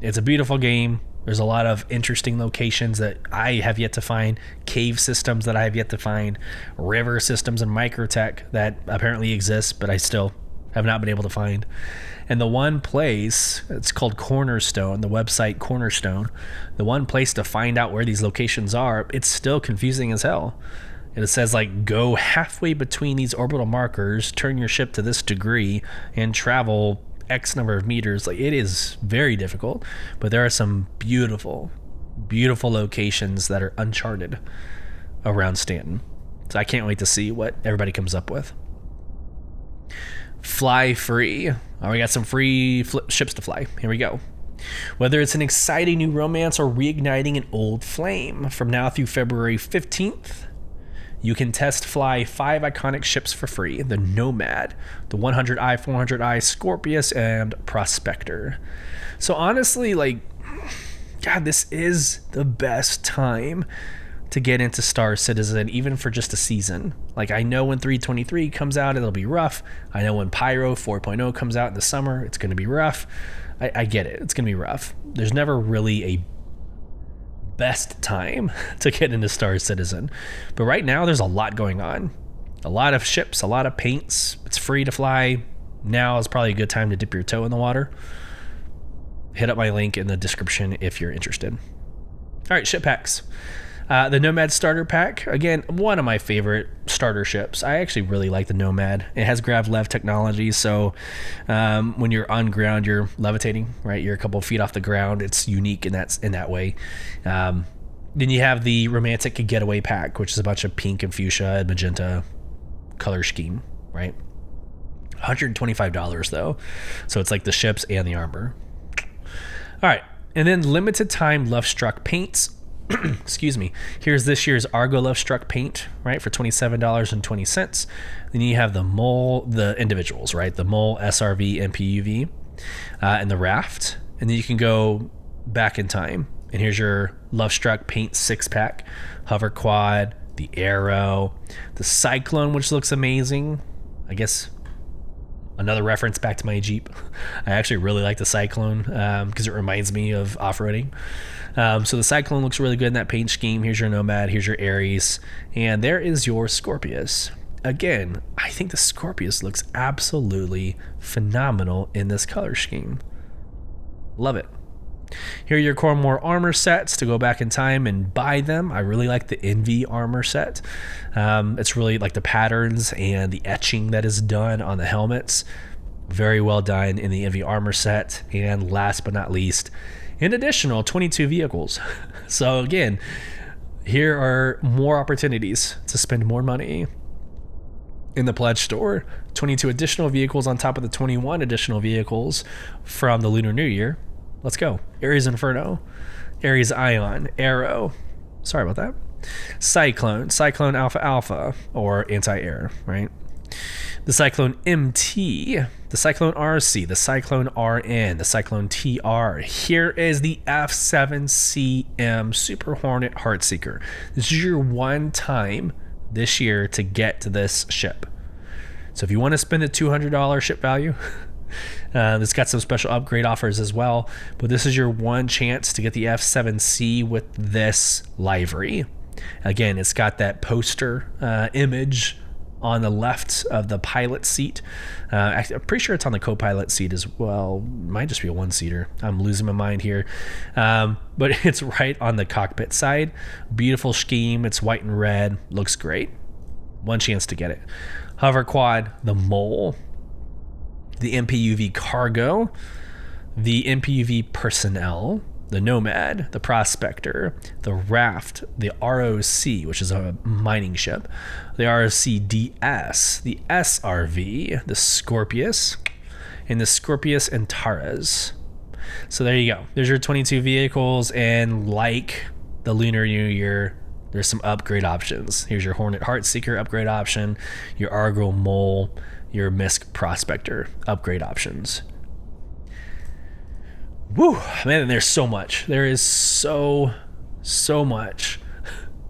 It's a beautiful game. There's a lot of interesting locations that I have yet to find, cave systems that I have yet to find, river systems and microtech that apparently exist, but I still have not been able to find. And the one place, it's called Cornerstone, the website Cornerstone, the one place to find out where these locations are, it's still confusing as hell. And it says like, go halfway between these orbital markers, turn your ship to this degree, and travel X number of meters. Like, it is very difficult, but there are some beautiful, beautiful locations that are uncharted around Stanton. So I can't wait to see what everybody comes up with. Fly free. Oh, we got some free ships to fly. Here we go. Whether it's an exciting new romance or reigniting an old flame, from now through February 15th, you can test fly 5 iconic ships for free: the Nomad, the 100i, 400i, Scorpius, and Prospector. So honestly, like, God, this is the best time to get into Star Citizen, even for just a season. Like, I know when 323 comes out, it'll be rough. I know when Pyro 4.0 comes out in the summer, it's going to be rough. I get it. It's going to be rough. There's never really a best time to get into Star Citizen. But right now, there's a lot going on. A lot of ships, a lot of paints. It's free to fly. Now is probably a good time to dip your toe in the water. Hit up my link in the description if you're interested. All right, ship packs. The Nomad starter pack, again, one of my favorite starter ships. I actually really like the Nomad. It has grav-lev technology, so when you're on ground, you're levitating, right? You're a couple of feet off the ground. It's unique in that way. Then you have the Romantic Getaway pack, which is a bunch of pink and fuchsia and magenta color scheme, right? $125 though, so it's like the ships and the armor. All right, and then limited time Love Struck paints. Excuse me. Here's this year's Argo Love Struck paint, right, for $27.20. Then you have the Mole, the individuals, right, the Mole, SRV, and PUV, and the Raft. And then you can go back in time. And here's your Love Struck paint 6-pack, Hover Quad, the Arrow, the Cyclone, which looks amazing. I guess another reference back to my Jeep. I actually really like the Cyclone because it reminds me of off-roading. So the Cyclone looks really good in that paint scheme. Here's your Nomad, here's your Ares, and there is your Scorpius. Again, I think the Scorpius looks absolutely phenomenal in this color scheme. Love it. Here are your Coramor armor sets to go back in time and buy them. I really like the Envy armor set. It's really like the patterns and the etching that is done on the helmets. Very well done in the Envy armor set. And last but not least, an additional 22 vehicles. So again, here are more opportunities to spend more money in the pledge store. 22 additional vehicles on top of the 21 additional vehicles from the Lunar New Year. Let's go. Ares Inferno, Ares Ion, Arrow, sorry about that, Cyclone, Cyclone Alpha Alpha, or Anti-Air, right? The Cyclone MT, the Cyclone RC, the Cyclone RN, the Cyclone TR. Here is the F7CM Super Hornet Heartseeker. This is your one time this year to get to this ship. So if you want to spend the $200 ship value, it's got some special upgrade offers as well, but this is your one chance to get the F7C with this livery. Again, it's got that poster image on the left of the pilot seat. I'm pretty sure it's on the co-pilot seat as well. Might just be a one-seater. I'm losing my mind here. But it's right on the cockpit side. Beautiful scheme. It's white and red. Looks great. One chance to get it. Hover quad, the Mole, the MPUV Cargo, the MPUV Personnel, the Nomad, the Prospector, the Raft, the ROC, which is a mining ship, the ROC DS, the SRV, the Scorpius, and the Scorpius Antares. So there you go. There's your 22 vehicles, and like the Lunar New Year, there's some upgrade options. Here's your Hornet Heartseeker upgrade option, your Argo Mole, your Misk Prospector upgrade options. Woo, man, there's so much. There is so much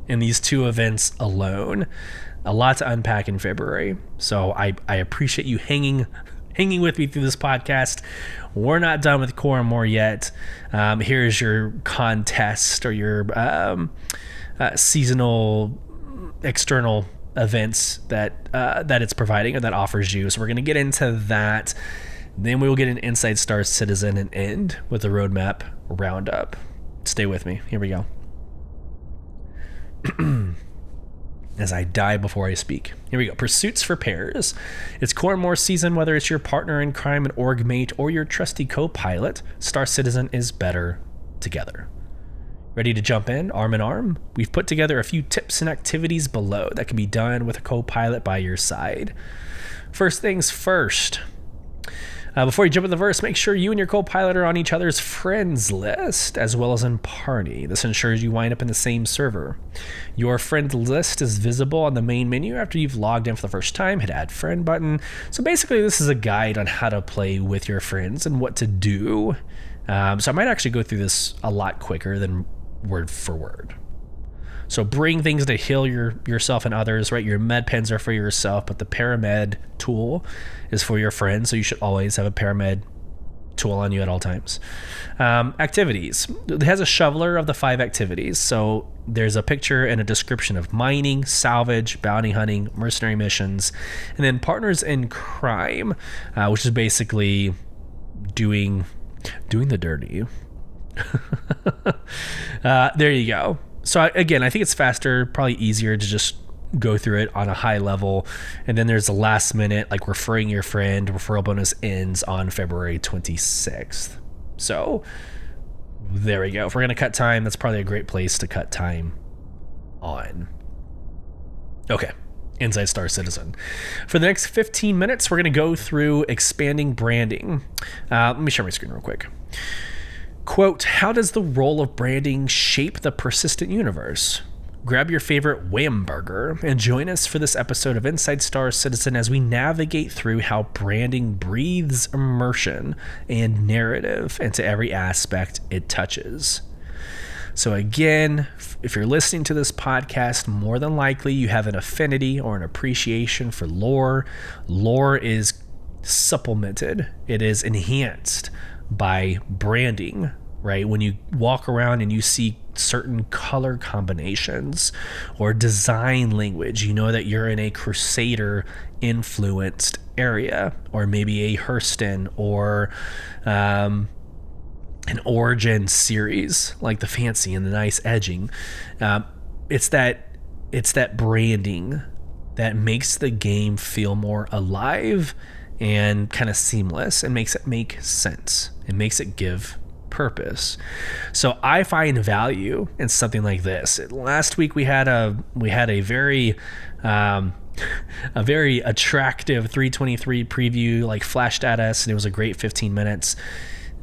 in these two events alone. A lot to unpack in February. So I appreciate you hanging with me through this podcast. We're not done with Coramor yet. Here's your contest or your seasonal external events that it's providing or that offers you. So we're going to get into that. Then we will get an Inside Star Citizen and end with the roadmap roundup. Stay with me. Here we go. As I die before I speak. Here we go. Pursuits for pairs. It's Coramor season, whether it's your partner in crime, an org mate, or your trusty co-pilot. Star Citizen is better together. Ready to jump in, arm in arm? We've put together a few tips and activities below that can be done with a co-pilot by your side. First things first. Before you jump in the verse, make sure you and your co-pilot are on each other's friends list, as well as in party. This ensures you wind up in the same server. Your friend list is visible on the main menu after you've logged in for the first time. Hit Add Friend button. So basically, this is a guide on how to play with your friends and what to do. So I might actually go through this a lot quicker than word for word. So bring things to heal yourself and others, right? Your med pens are for yourself, but the paramed tool is for your friends. So you should always have a paramed tool on you at all times. Activities. It has a shoveler of the 5 activities. So there's a picture and a description of mining, salvage, bounty hunting, mercenary missions, and then partners in crime, which is basically doing the dirty. There you go. So again, I think it's faster, probably easier to just go through it on a high level. And then there's the last minute, like referring your friend. Referral bonus ends on February 26th. So there we go. If we're going to cut time, that's probably a great place to cut time on. Okay. Inside Star Citizen. For the next 15 minutes, we're going to go through expanding branding. Let me share my screen real quick. Quote, how does the role of branding shape the persistent universe? Grab your favorite wham burger and join us for this episode of Inside Star Citizen as we navigate through how branding breathes immersion and narrative into every aspect it touches. So again, if you're listening to this podcast, more than likely you have an affinity or an appreciation for lore. Lore is supplemented. It is enhanced by branding, right? When you walk around and you see certain color combinations or design language, you know that you're in a Crusader influenced area, or maybe a Hurston or an Origin series, like the fancy and the nice edging. It's that branding that makes the game feel more alive and kind of seamless, and makes it make sense. It makes it give purpose. So I find value in something like this. Last week we had a very attractive 323 preview like flashed at us, and it was a great 15 minutes.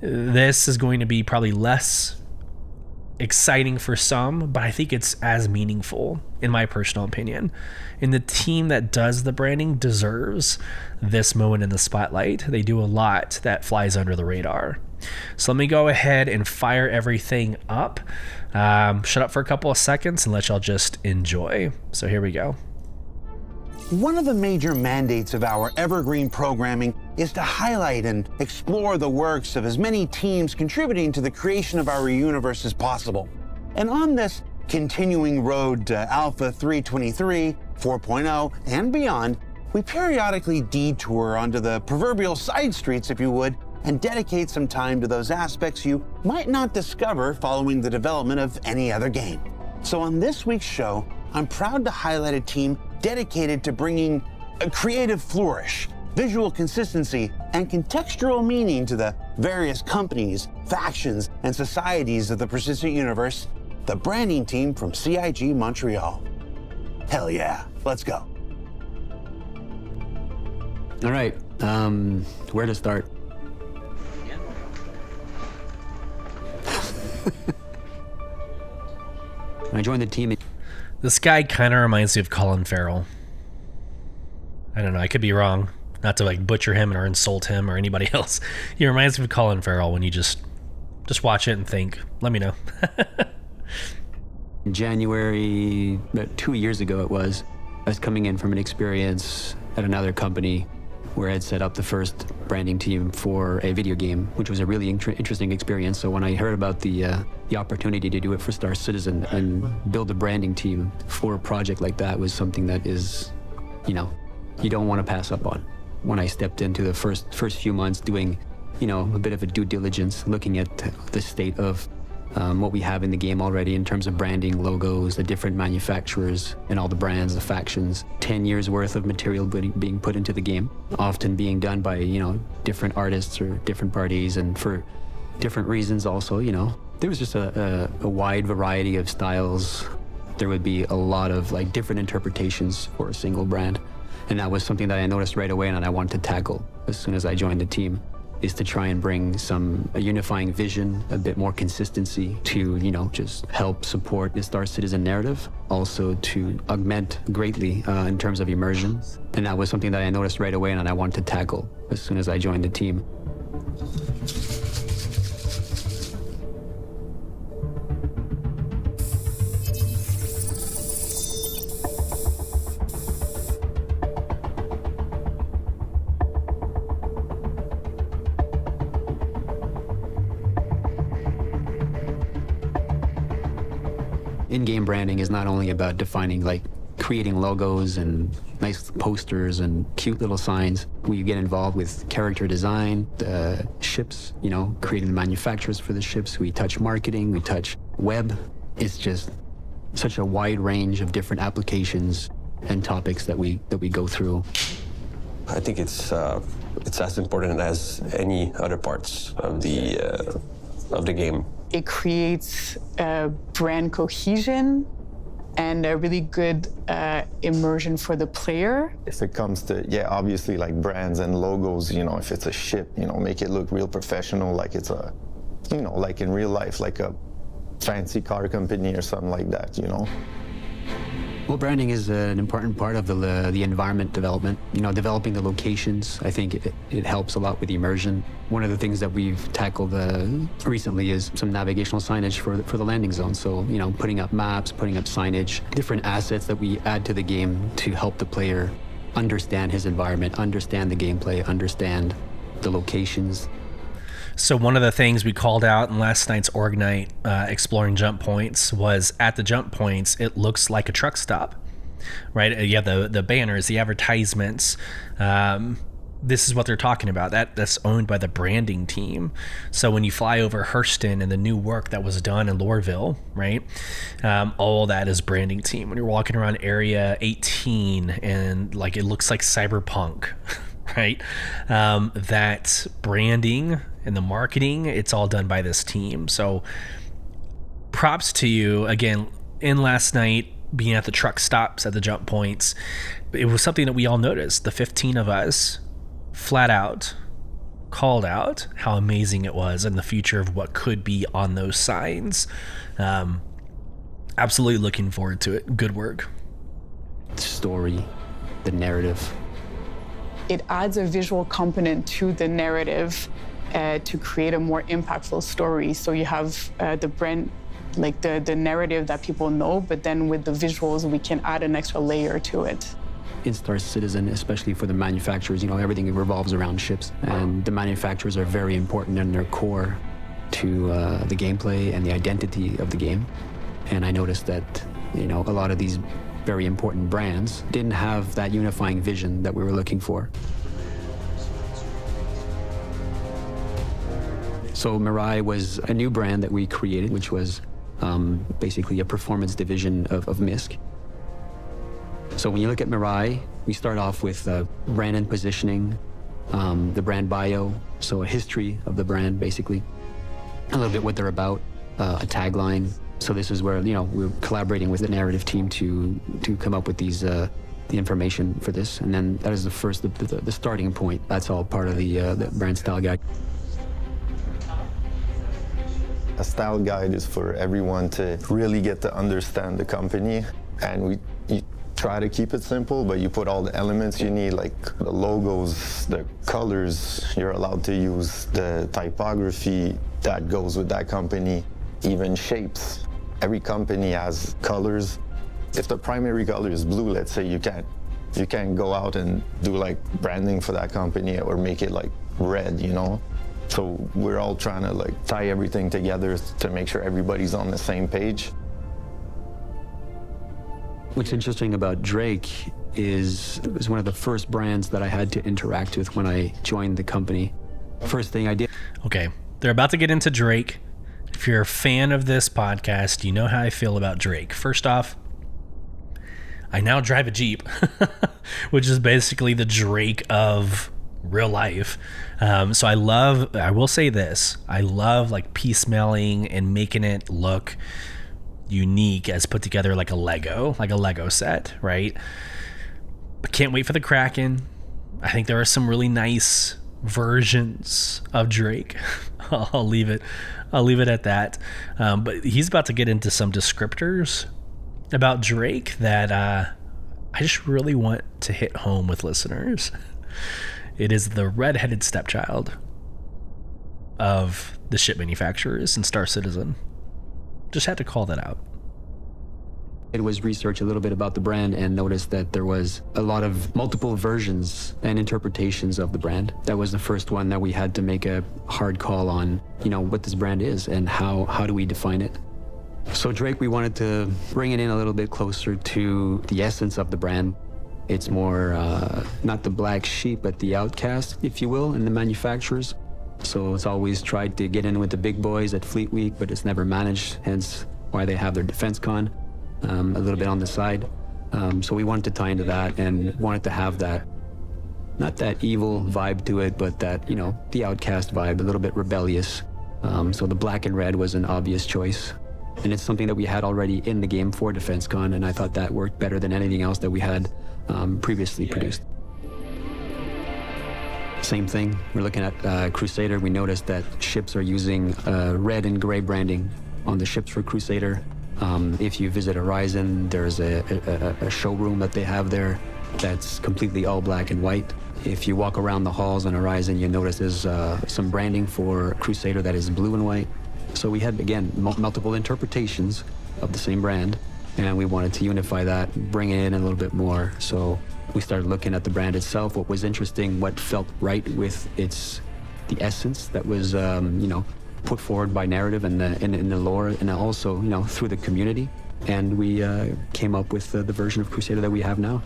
This is going to be probably less exciting for some, but I think it's as meaningful, in my personal opinion. And the team that does the branding deserves this moment in the spotlight. They do a lot that flies under the radar. So let me go ahead and fire everything up. Shut up for a couple of seconds and let y'all just enjoy. So here we go. One of the major mandates of our evergreen programming is to highlight and explore the works of as many teams contributing to the creation of our universe as possible. And on this, continuing road to Alpha 323, 4.0, and beyond, we periodically detour onto the proverbial side streets, if you would, and dedicate some time to those aspects you might not discover following the development of any other game. So on this week's show, I'm proud to highlight a team dedicated to bringing a creative flourish, visual consistency, and contextual meaning to the various companies, factions, and societies of the persistent universe, the branding team from CIG Montreal. Hell yeah, let's go. All right, where to start? When I joined the team, This guy kind of reminds me of Colin Farrell. I don't know, I could be wrong. Not to like butcher him or insult him or anybody else. He reminds me of Colin Farrell when you just watch it and think. Let me know. in January, about 2 years ago it was, I was coming in from an experience at another company where I had set up the first branding team for a video game, which was a really interesting experience. So when I heard about the opportunity to do it for Star Citizen and build a branding team for a project like that was something that is, you know, you don't want to pass up on. When I stepped into the first few months doing, you know, a bit of a due diligence, looking at the state of what we have in the game already in terms of branding, logos, the different manufacturers and all the brands, the factions, 10 years worth of material being put into the game, often being done by, you know, different artists or different parties and for different reasons also, you know. There was just a wide variety of styles. There would be a lot of like different interpretations for a single brand. And that was something that I noticed right away and that I wanted to tackle as soon as I joined the team, is to try and bring a unifying vision, a bit more consistency to, you know, just help support the Star Citizen narrative, also to augment greatly in terms of immersion. And that was something that I noticed right away and that I wanted to tackle as soon as I joined the team. In-game branding is not only about defining, like creating logos and nice posters and cute little signs. We get involved with character design, the ships, you know, creating the manufacturers for the ships. We touch marketing, we touch web. It's just such a wide range of different applications and topics that we go through. I think it's as important as any other parts of the game. It creates brand cohesion and a really good immersion for the player. If it comes to, yeah, obviously like brands and logos, you know, if it's a ship, you know, make it look real professional, like it's a, you know, like in real life, like a fancy car company or something like that, you know. Well, branding is an important part of the environment development. You know, developing the locations, I think it helps a lot with immersion. One of the things that we've tackled recently is some navigational signage for the landing zone. So, you know, putting up maps, putting up signage, different assets that we add to the game to help the player understand his environment, understand the gameplay, understand the locations. So one of the things we called out in last night's org night, exploring jump points, was at the jump points, it looks like a truck stop, right? You have the banners, the advertisements. This is what they're talking about. That's owned by the branding team. So when you fly over Hurston and the new work that was done in Loreville, right? All that is branding team. When you're walking around Area 18 and like it looks like cyberpunk, right? That branding and the marketing, it's all done by this team. So props to you. Again, in last night, being at the truck stops at the jump points, it was something that we all noticed. The 15 of us flat out called out how amazing it was and the future of what could be on those signs. Absolutely looking forward to it. Good work. Story, the narrative. It adds a visual component to the narrative to create a more impactful story. So you have the brand, like the narrative that people know, but then with the visuals, we can add an extra layer to it. In Star Citizen, especially for the manufacturers, you know, everything revolves around ships, and the manufacturers are very important in their core to the gameplay and the identity of the game. And I noticed that, a lot of these very important brands didn't have that unifying vision that we were looking for. So Mirai was a new brand that we created, which was basically a performance division of MISC. So when you look at Mirai, we start off with brand and positioning, the brand bio, so a history of the brand, basically, a little bit what they're about, a tagline. So this is where, we're collaborating with the narrative team to come up with these, the information for this. And then that is the starting point. That's all part of the brand style guide. A style guide is for everyone to really get to understand the company, and you try to keep it simple, but you put all the elements you need, like the logos, the colors you're allowed to use, the typography that goes with that company, even shapes. Every company has colors. If the primary color is blue, let's say, you can't go out and do like branding for that company or make it like red, So we're all trying to like tie everything together to make sure everybody's on the same page. What's interesting about Drake is it was one of the first brands that I had to interact with when I joined the company. First thing I did. Okay, they're about to get into Drake. If you're a fan of this podcast, you know how I feel about Drake. First off, I now drive a Jeep, which is basically the Drake of real life. So I will say this, I love like piecemealing and making it look unique as put together like a Lego set, right? But can't wait for the Kraken. I think there are some really nice versions of Drake. I'll leave it at that. But he's about to get into some descriptors about Drake that I just really want to hit home with listeners. It is the redheaded stepchild of the ship manufacturers and Star Citizen. Just had to call that out. It was research a little bit about the brand and noticed that there was a lot of multiple versions and interpretations of the brand. That was the first one that we had to make a hard call on, what this brand is and how do we define it. So Drake, we wanted to bring it in a little bit closer to the essence of the brand. It's more, not the black sheep, but the outcast, if you will, in the manufacturers. So it's always tried to get in with the big boys at Fleet Week, but it's never managed, hence why they have their defense con a little bit on the side. So we wanted to tie into that and wanted to have that, not that evil vibe to it, but that, the outcast vibe, a little bit rebellious. So the black and red was an obvious choice. And it's something that we had already in the game for Defense Con, and I thought that worked better than anything else that we had previously produced. Same thing, we're looking at Crusader. We noticed that ships are using red and gray branding on the ships for Crusader. If you visit Horizon, there's a showroom that they have there that's completely all black and white. If you walk around the halls on Horizon, you notice there's some branding for Crusader that is blue and white. So we had, again, multiple interpretations of the same brand, and we wanted to unify that, bring it in a little bit more. So we started looking at the brand itself, what was interesting, what felt right with the essence that was, put forward by narrative and in the lore, and also, through the community. And we came up with the version of Crusader that we have now.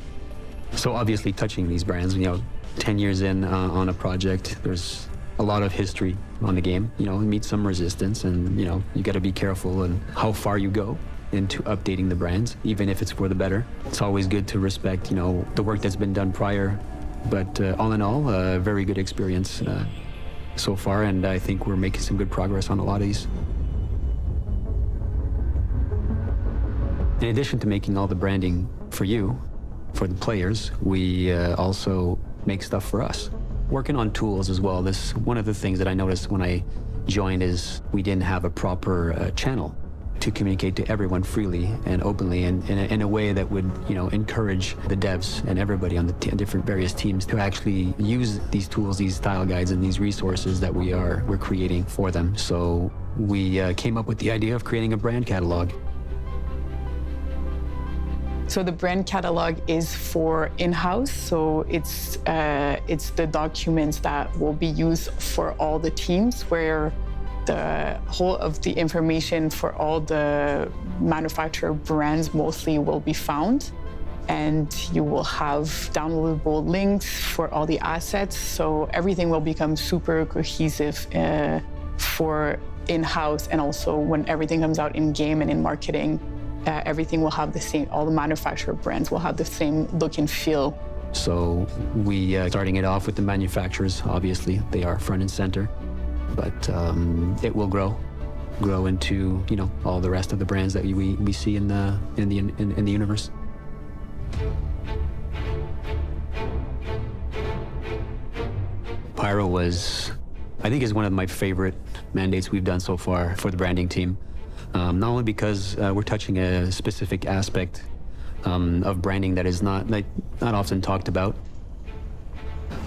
So obviously touching these brands, 10 years in on a project, there's a lot of history on the game, meet some resistance, and, you got to be careful in how far you go into updating the brands, even if it's for the better. It's always good to respect, the work that's been done prior. But all in all, a very good experience so far, and I think we're making some good progress on a lot of these. In addition to making all the branding for you, for the players, we also make stuff for us. Working on tools as well. This one of the things that I noticed when I joined is we didn't have a proper channel to communicate to everyone freely and openly, and in a way that would, encourage the devs and everybody on the different various teams to actually use these tools, these style guides, and these resources that we're creating for them. So we came up with the idea of creating a brand catalog. So the brand catalog is for in-house. So it's the documents that will be used for all the teams, where the whole of the information for all the manufacturer brands mostly will be found. And you will have downloadable links for all the assets. So everything will become super cohesive for in-house, and also when everything comes out in game and in marketing, everything will have the same, all the manufacturer brands will have the same look and feel. So we starting it off with the manufacturers, obviously, they are front and center, but it will grow into, you know, all the rest of the brands that we see in the universe. Pyro I think is one of my favorite mandates we've done so far for the branding team. Not only because we're touching a specific aspect of branding that is not often talked about,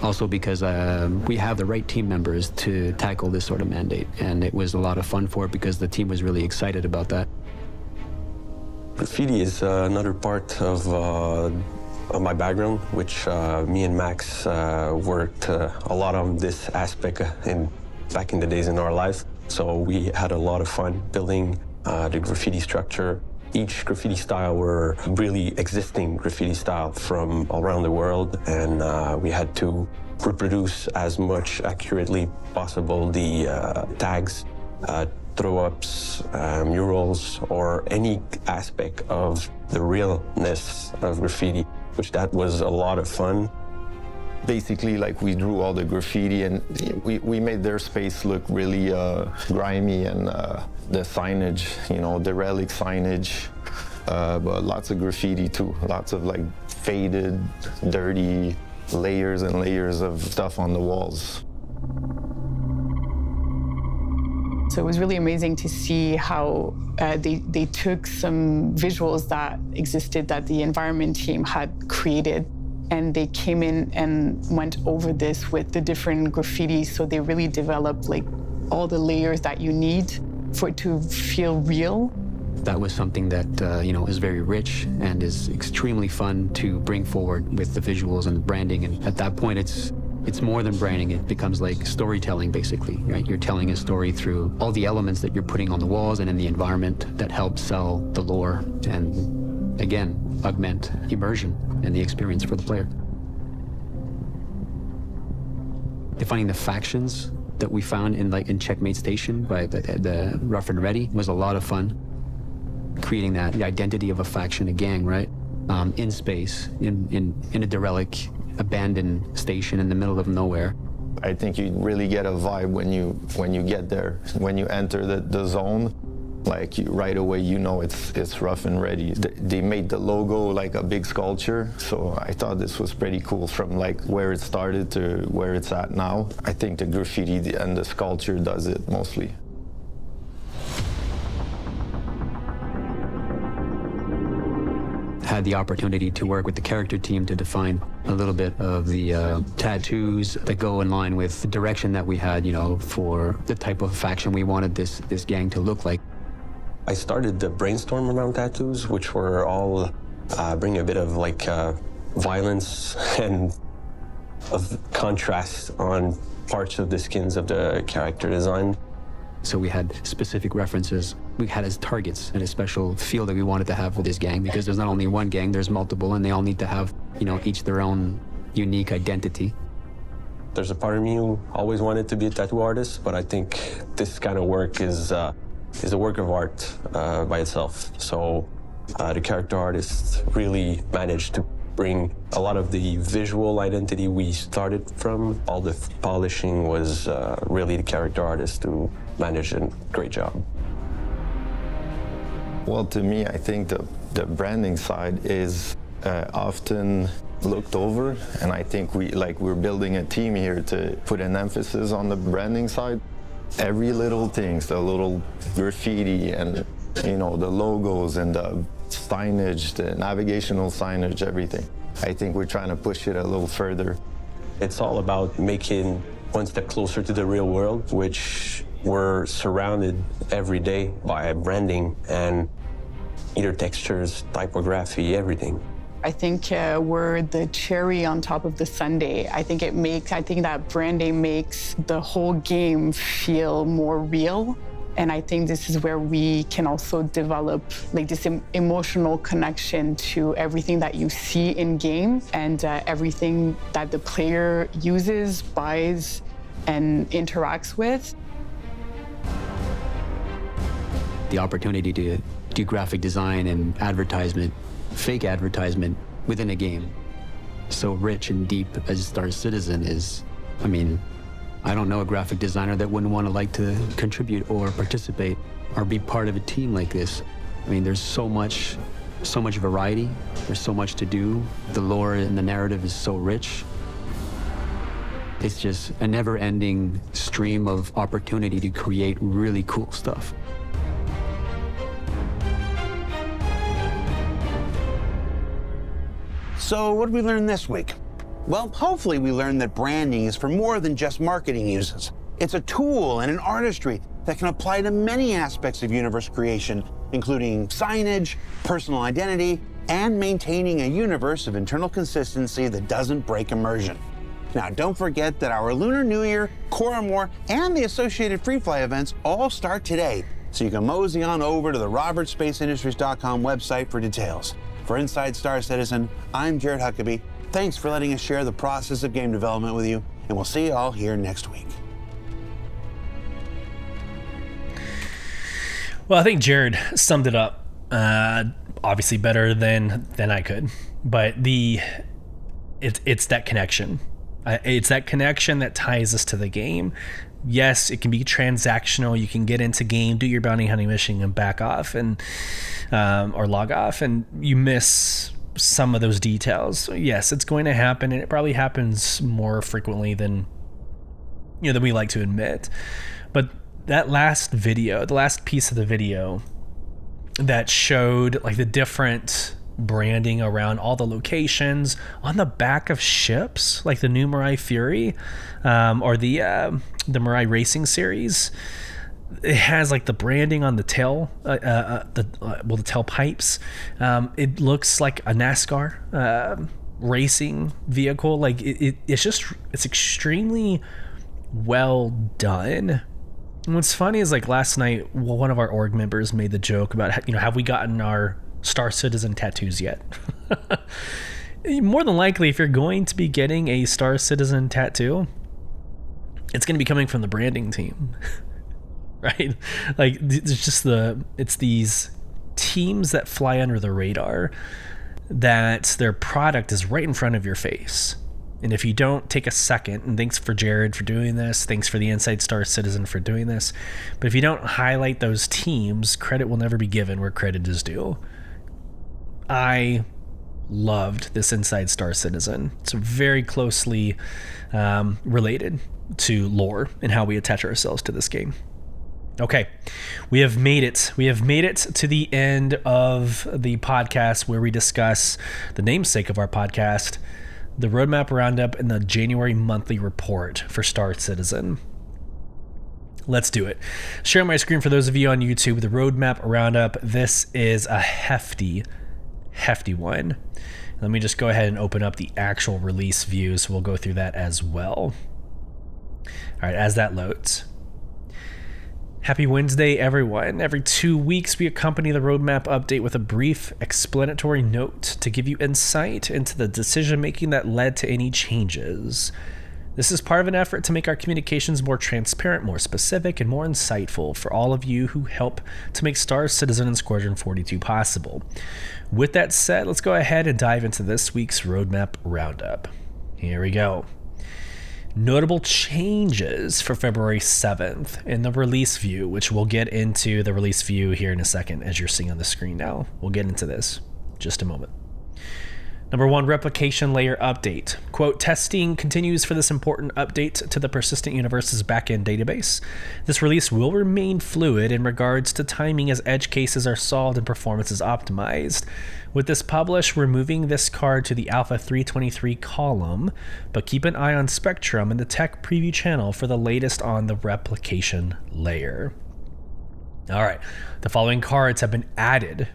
also because we have the right team members to tackle this sort of mandate, and it was a lot of fun for it because the team was really excited about that. Graffiti is another part of my background, which me and Max worked a lot on this aspect back in the days in our life. So we had a lot of fun building the graffiti structure. Each graffiti style were really existing graffiti style from around the world, and we had to reproduce as much accurately possible the tags, throw-ups, murals, or any aspect of the realness of graffiti, which that was a lot of fun. Basically, like, we drew all the graffiti, and we made their space look really grimy, and the signage, you know, the relic signage, but lots of graffiti too, lots of like faded, dirty layers and layers of stuff on the walls. So it was really amazing to see how they took some visuals that existed that the environment team had created, and they came in and went over this with the different graffitis. So they really developed like all the layers that you need for it to feel real. That was something that you know, is very rich and is extremely fun to bring forward with the visuals and the branding. And at that point, it's more than branding. It becomes like storytelling, basically, right? You're telling a story through all the elements that you're putting on the walls and in the environment that help sell the lore and, again, augment immersion and the experience for the player. Defining the factions that we found in Checkmate Station by the Rough and Ready was a lot of fun. Creating the identity of a faction, a gang, right? In space, in a derelict, abandoned station in the middle of nowhere. I think you really get a vibe when you get there, when you enter the zone. Like, right away, you know it's Rough and Ready. They made the logo like a big sculpture, so I thought this was pretty cool from like where it started to where it's at now. I think the graffiti and the sculpture does it mostly. Had the opportunity to work with the character team to define a little bit of the tattoos that go in line with the direction that we had, you know, for the type of faction we wanted this gang to look like. I started the brainstorm around tattoos, which were all bring a bit of like violence and of contrast on parts of the skins of the character design. So we had specific references we had as targets and a special feel that we wanted to have for this gang, because there's not only one gang, there's multiple, and they all need to have, you know, each their own unique identity. There's a part of me who always wanted to be a tattoo artist, but I think this kind of work is a work of art by itself. So the character artist really managed to bring a lot of the visual identity we started from. All the polishing was really the character artist who managed a great job. Well, to me, I think the branding side is often looked over, and I think we're building a team here to put an emphasis on the branding side. Every little things, the little graffiti and, you know, the logos and the signage, the navigational signage, everything. I think we're trying to push it a little further. It's all about making one step closer to the real world, which we're surrounded every day by branding and either textures, typography, everything. I think we're the cherry on top of the sundae. I think that branding makes the whole game feel more real. And I think this is where we can also develop like this emotional connection to everything that you see in game and everything that the player uses, buys, and interacts with. The opportunity to do graphic design and advertisement, fake advertisement within a game, so rich and deep as Star Citizen is. I mean, I don't know a graphic designer that wouldn't want to like to contribute or participate or be part of a team like this. I mean, there's so much variety. There's so much to do. The lore and the narrative is so rich. It's just a never-ending stream of opportunity to create really cool stuff. So what did we learn this week? Well, hopefully we learned that branding is for more than just marketing uses. It's a tool and an artistry that can apply to many aspects of universe creation, including signage, personal identity, and maintaining a universe of internal consistency that doesn't break immersion. Now, don't forget that our Lunar New Year, Coramor, and the associated free fly events all start today, so you can mosey on over to the robertsspaceindustries.com website for details. For Inside Star Citizen, I'm Jared Huckabee. Thanks for letting us share the process of game development with you, and we'll see you all here next week. Well, I think Jared summed it up obviously better than I could, but it's that connection. It's that connection that ties us to the game. Yes, it can be transactional. You can get into game, do your bounty hunting mission, and back off and or log off, and you miss some of those details. So yes, it's going to happen, and it probably happens more frequently than than we like to admit. But that last video, the last piece of the video that showed like the different branding around all the locations on the back of ships, like the new Mirai Fury or the Mirai Racing series, it has like the branding on the tail, the tail pipes. It looks like a NASCAR racing vehicle. Like it's extremely well done. And what's funny is like last night, one of our org members made the joke about have we gotten our Star Citizen tattoos yet? More than likely, if you're going to be getting a Star Citizen tattoo, it's going to be coming from the branding team. Right? Like it's these teams that fly under the radar, that their product is right in front of your face. And if you don't take a second, and thanks for Jared for doing this, thanks for the Inside Star Citizen for doing this, but if you don't highlight those teams, credit will never be given where credit is due. I loved this Inside Star Citizen. It's very closely related to lore and how we attach ourselves to this game. Okay, we have made it. We have made it to the end of the podcast where we discuss the namesake of our podcast, the Roadmap Roundup, and the January monthly report for Star Citizen. Let's do it. Share my screen for those of you on YouTube, the Roadmap Roundup. This is a hefty one. Let me just go ahead and open up the actual release view, so we'll go through that as well. All right, as that loads. Happy Wednesday, everyone. Every 2 weeks, we accompany the roadmap update with a brief explanatory note to give you insight into the decision-making that led to any changes. This is part of an effort to make our communications more transparent, more specific, and more insightful for all of you who help to make Star Citizen and Squadron 42 possible. With that said, let's go ahead and dive into this week's Roadmap Roundup. Here we go. Notable changes for February 7th in the release view, which we'll get into the release view here in a second as you're seeing on the screen now. We'll get into this in just a moment. Number 1, replication layer update. Quote, testing continues for this important update to the Persistent Universe's backend database. This release will remain fluid in regards to timing as edge cases are solved and performance is optimized. With this publish, we're moving this card to the Alpha 323 column, but keep an eye on Spectrum and the tech preview channel for the latest on the replication layer. All right, the following cards have been added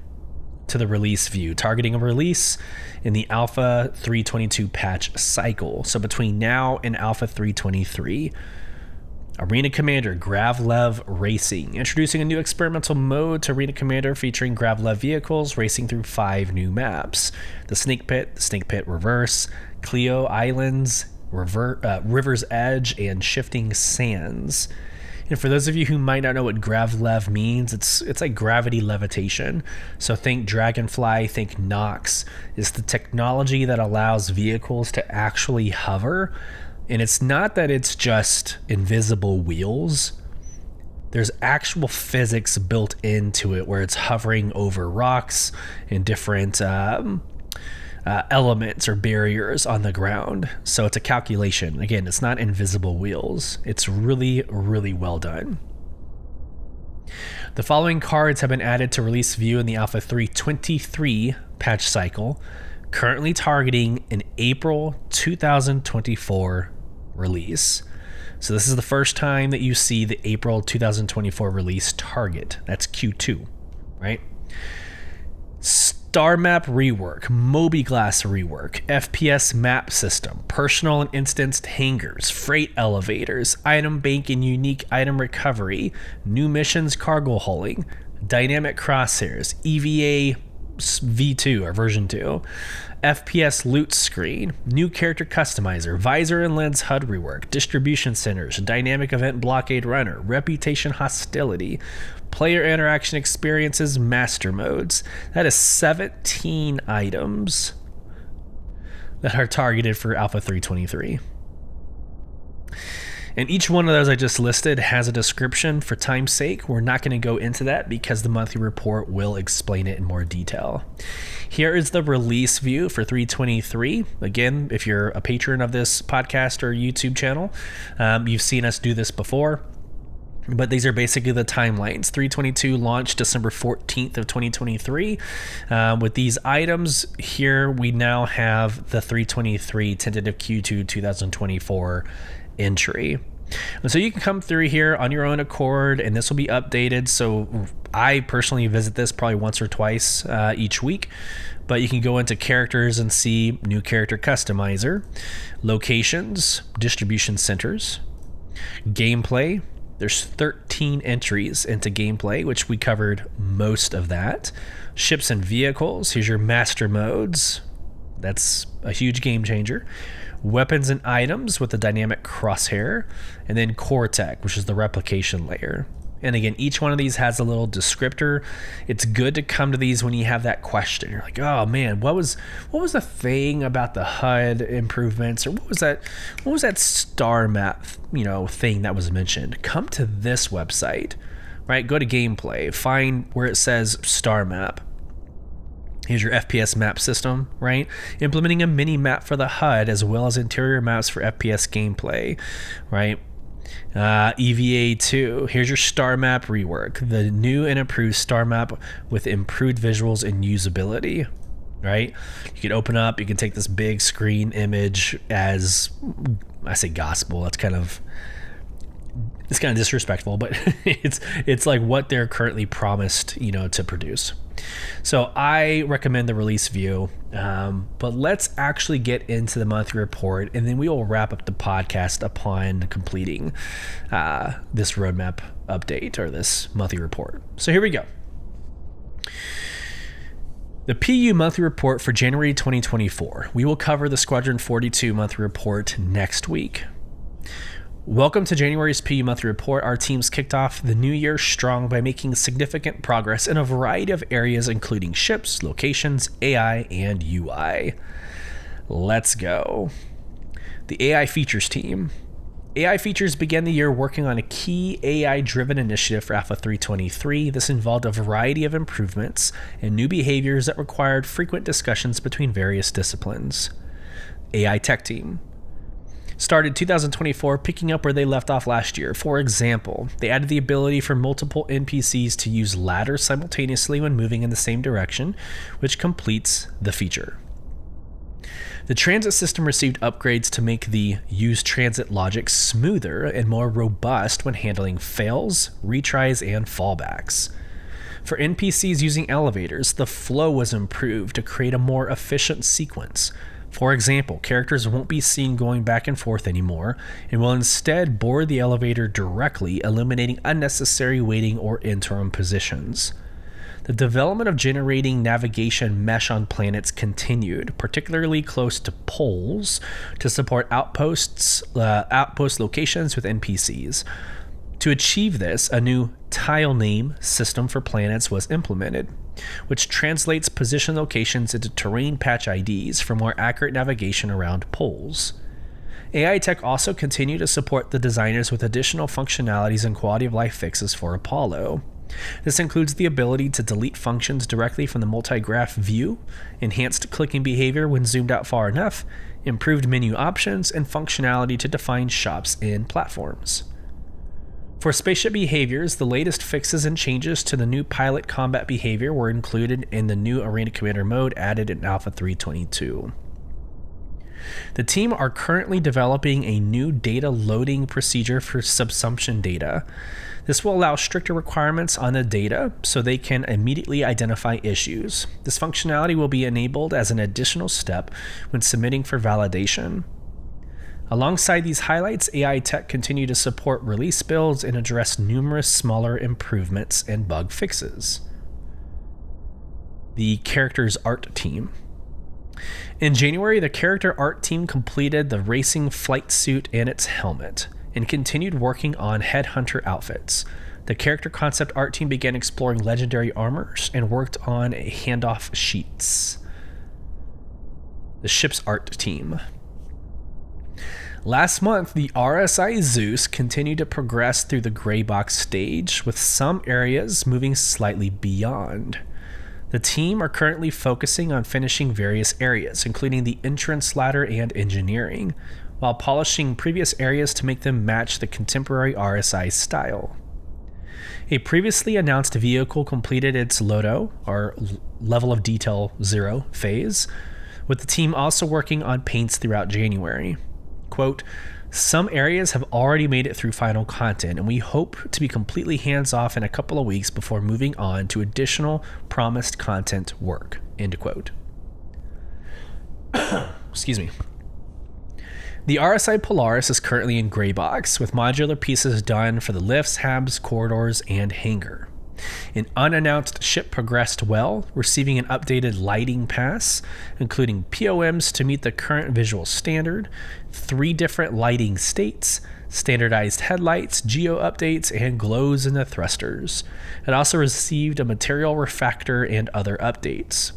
to the release view, targeting a release in the Alpha 322 patch cycle. So between now and Alpha 323, Arena Commander Gravlev Racing, introducing a new experimental mode to Arena Commander featuring Gravlev vehicles racing through 5 new maps: the Snake Pit Reverse, Clio Islands, River's Edge, and Shifting Sands. And for those of you who might not know what Gravlev means, it's like gravity levitation. So think Dragonfly, think Nox. It's the technology that allows vehicles to actually hover. And it's not that it's just invisible wheels. There's actual physics built into it where it's hovering over rocks and different elements or barriers on the ground. So it's a calculation. Again, it's not invisible wheels. It's really, really well done. The following cards have been added to release view in the Alpha 323 patch cycle, currently targeting an April 2024 release. So this is the first time that you see the April 2024 release target. That's Q2, right? Star Map rework, Moby-Glass rework, FPS map system, personal and instanced hangars, freight elevators, item bank and unique item recovery, new missions cargo hulling, dynamic crosshairs, EVA V2 or version 2, FPS loot screen, new character customizer, visor and lens HUD rework, distribution centers, dynamic event blockade runner, reputation hostility, player interaction experiences, master modes. That is 17 items that are targeted for Alpha 323. And each one of those I just listed has a description. For time's sake, we're not going to go into that because the monthly report will explain it in more detail. Here is the release view for 323. Again, if you're a patron of this podcast or YouTube channel, you've seen us do this before. But these are basically the timelines. 322 launched December 14th of 2023. With these items here, we now have the 323 tentative Q2 2024 entry. And so you can come through here on your own accord, and this will be updated. So I personally visit this probably once or twice each week. But you can go into characters and see new character customizer, locations, distribution centers, gameplay. There's 13 entries into gameplay, which we covered most of that. Ships and vehicles. Here's your master modes. That's a huge game changer. Weapons and items with the dynamic crosshair. And then core tech, which is the replication layer. And again, each one of these has a little descriptor. It's good to come to these when you have that question. You're like, oh man, what was the thing about the HUD improvements, or what was that star map, thing that was mentioned? Come to this website, right? Go to gameplay, find where it says star map. Here's your FPS map system, right? Implementing a mini map for the HUD as well as interior maps for FPS gameplay, right? EVA 2. Here's your star map rework, the new and improved star map with improved visuals and usability, right? You can open up, you can take this big screen image as, I say gospel, it's kind of disrespectful, but it's like what they're currently promised, to produce. So I recommend the release view, but let's actually get into the monthly report, and then we will wrap up the podcast upon completing this roadmap update or this monthly report. So here we go. The PU monthly report for January 2024. We will cover the Squadron 42 monthly report next week. Welcome to January's PU Monthly Report. Our teams kicked off the new year strong by making significant progress in a variety of areas, including ships, locations, AI, and UI. Let's go. The AI Features team. AI Features began the year working on a key AI-driven initiative for Alpha 323. This involved a variety of improvements and new behaviors that required frequent discussions between various disciplines. AI Tech team started 2024 picking up where they left off last year. For example, they added the ability for multiple NPCs to use ladders simultaneously when moving in the same direction, which completes the feature. The transit system received upgrades to make the use transit logic smoother and more robust when handling fails, retries, and fallbacks. For NPCs using elevators, the flow was improved to create a more efficient sequence. For example, characters won't be seen going back and forth anymore and will instead board the elevator directly, eliminating unnecessary waiting or interim positions. The development of generating navigation mesh on planets continued, particularly close to poles, to support outpost locations with NPCs. To achieve this, a new tile name system for planets was implemented, which translates position locations into terrain patch IDs for more accurate navigation around poles. AI tech also continued to support the designers with additional functionalities and quality of life fixes for Apollo. This includes the ability to delete functions directly from the multi-graph view, enhanced clicking behavior when zoomed out far enough, improved menu options, and functionality to define shops and platforms. For spaceship behaviors, the latest fixes and changes to the new pilot combat behavior were included in the new Arena Commander mode added in Alpha 3.22. The team are currently developing a new data loading procedure for subsumption data. This will allow stricter requirements on the data so they can immediately identify issues. This functionality will be enabled as an additional step when submitting for validation. Alongside these highlights, AI tech continue to support release builds and address numerous smaller improvements and bug fixes. The character's art team. In January, the character art team completed the racing flight suit and its helmet, and continued working on headhunter outfits. The character concept art team began exploring legendary armors and worked on handoff sheets. The ship's art team. Last month, the RSI Zeus continued to progress through the gray box stage, with some areas moving slightly beyond. The team are currently focusing on finishing various areas, including the entrance ladder and engineering, while polishing previous areas to make them match the contemporary RSI style. A previously announced vehicle completed its LODO, or Level of Detail 0 phase, with the team also working on paints throughout January. Quote, "Some areas have already made it through final content, and we hope to be completely hands-off in a couple of weeks before moving on to additional promised content work." End quote. Excuse me. The RSI Polaris is currently in gray box, with modular pieces done for the lifts, habs, corridors, and hangar. An unannounced ship progressed well, receiving an updated lighting pass, including POMs to meet the current visual standard, 3 different lighting states, standardized headlights, geo updates, and glows in the thrusters. It also received a material refactor and other updates.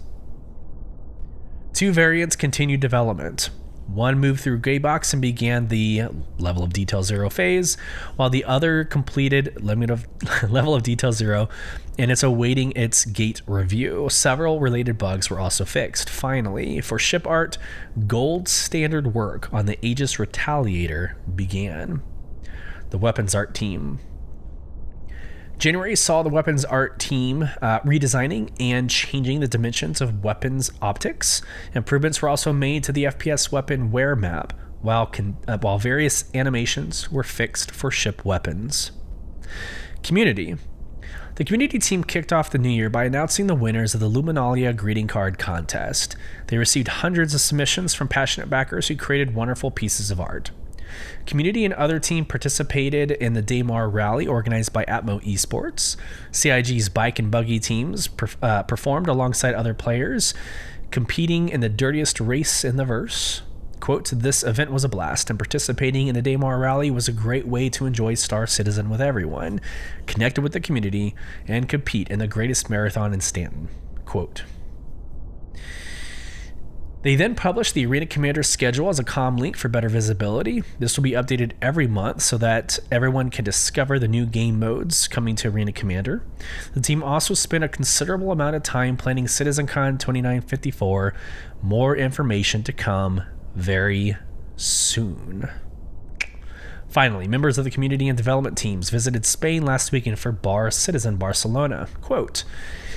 2 variants continued development. One moved through gray box and began the Level of Detail 0 phase, while the other completed Level of Detail 0 and it's awaiting its gate review. Several related bugs were also fixed. Finally, for ship art, gold standard work on the Aegis Retaliator began. The weapons art team. January saw the weapons art team redesigning and changing the dimensions of weapons optics. Improvements were also made to the FPS weapon wear map, while various animations were fixed for ship weapons. Community. The community team kicked off the new year by announcing the winners of the Luminalia greeting card contest. They received hundreds of submissions from passionate backers who created wonderful pieces of art. Community and other team participated in the Daymar Rally organized by Atmo Esports. CIG's bike and buggy teams performed alongside other players, competing in the dirtiest race in the verse. Quote, "This event was a blast, and participating in the Daymar Rally was a great way to enjoy Star Citizen with everyone, connect with the community, and compete in the greatest marathon in Stanton." Quote. They then published the Arena Commander schedule as a comm link for better visibility. This will be updated every month so that everyone can discover the new game modes coming to Arena Commander. The team also spent a considerable amount of time planning CitizenCon 2954. More information to come very soon. Finally, members of the community and development teams visited Spain last weekend for Bar Citizen Barcelona. Quote,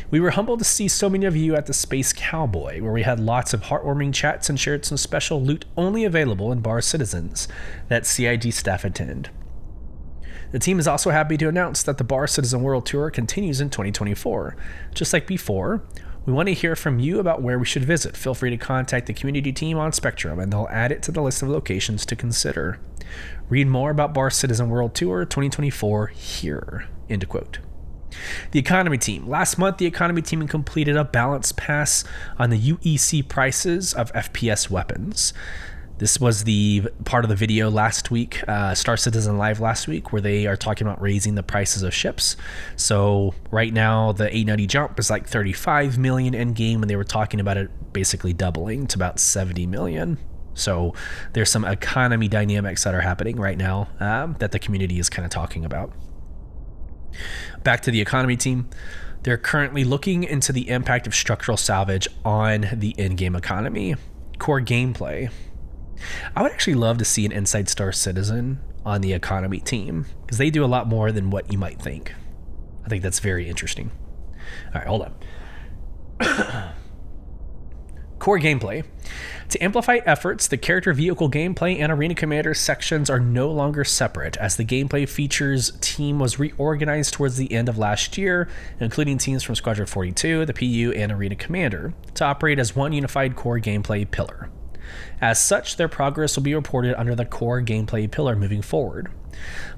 "We were humbled to see so many of you at the Space Cowboy, where we had lots of heartwarming chats and shared some special loot only available in Bar Citizens that CIG staff attend. The team is also happy to announce that the Bar Citizen World Tour continues in 2024. Just like before, we want to hear from you about where we should visit. Feel free to contact the community team on Spectrum, and they'll add it to the list of locations to consider. Read more about Bar Citizen World Tour 2024 here. End of quote. The economy team. Last month, the economy team completed a balance pass on the UEC prices of FPS weapons. This was the part of the video last week, Star Citizen Live last week, where they are talking about raising the prices of ships. So right now, the 890 jump is like 35 million in game, and they were talking about it basically doubling to about 70 million. So there's some economy dynamics that are happening right now that the community is kind of talking about. Back to the economy team. They're currently looking into the impact of structural salvage on the in-game economy. Core gameplay. I would actually love to see an Inside Star Citizen on the economy team, because they do a lot more than what you might think. I think that's very interesting. All right, hold on. Core gameplay. To amplify efforts, the character vehicle gameplay and Arena Commander sections are no longer separate, as the gameplay features team was reorganized towards the end of last year, including teams from Squadron 42, the PU, and Arena Commander, to operate as one unified core gameplay pillar. As such, their progress will be reported under the core gameplay pillar moving forward.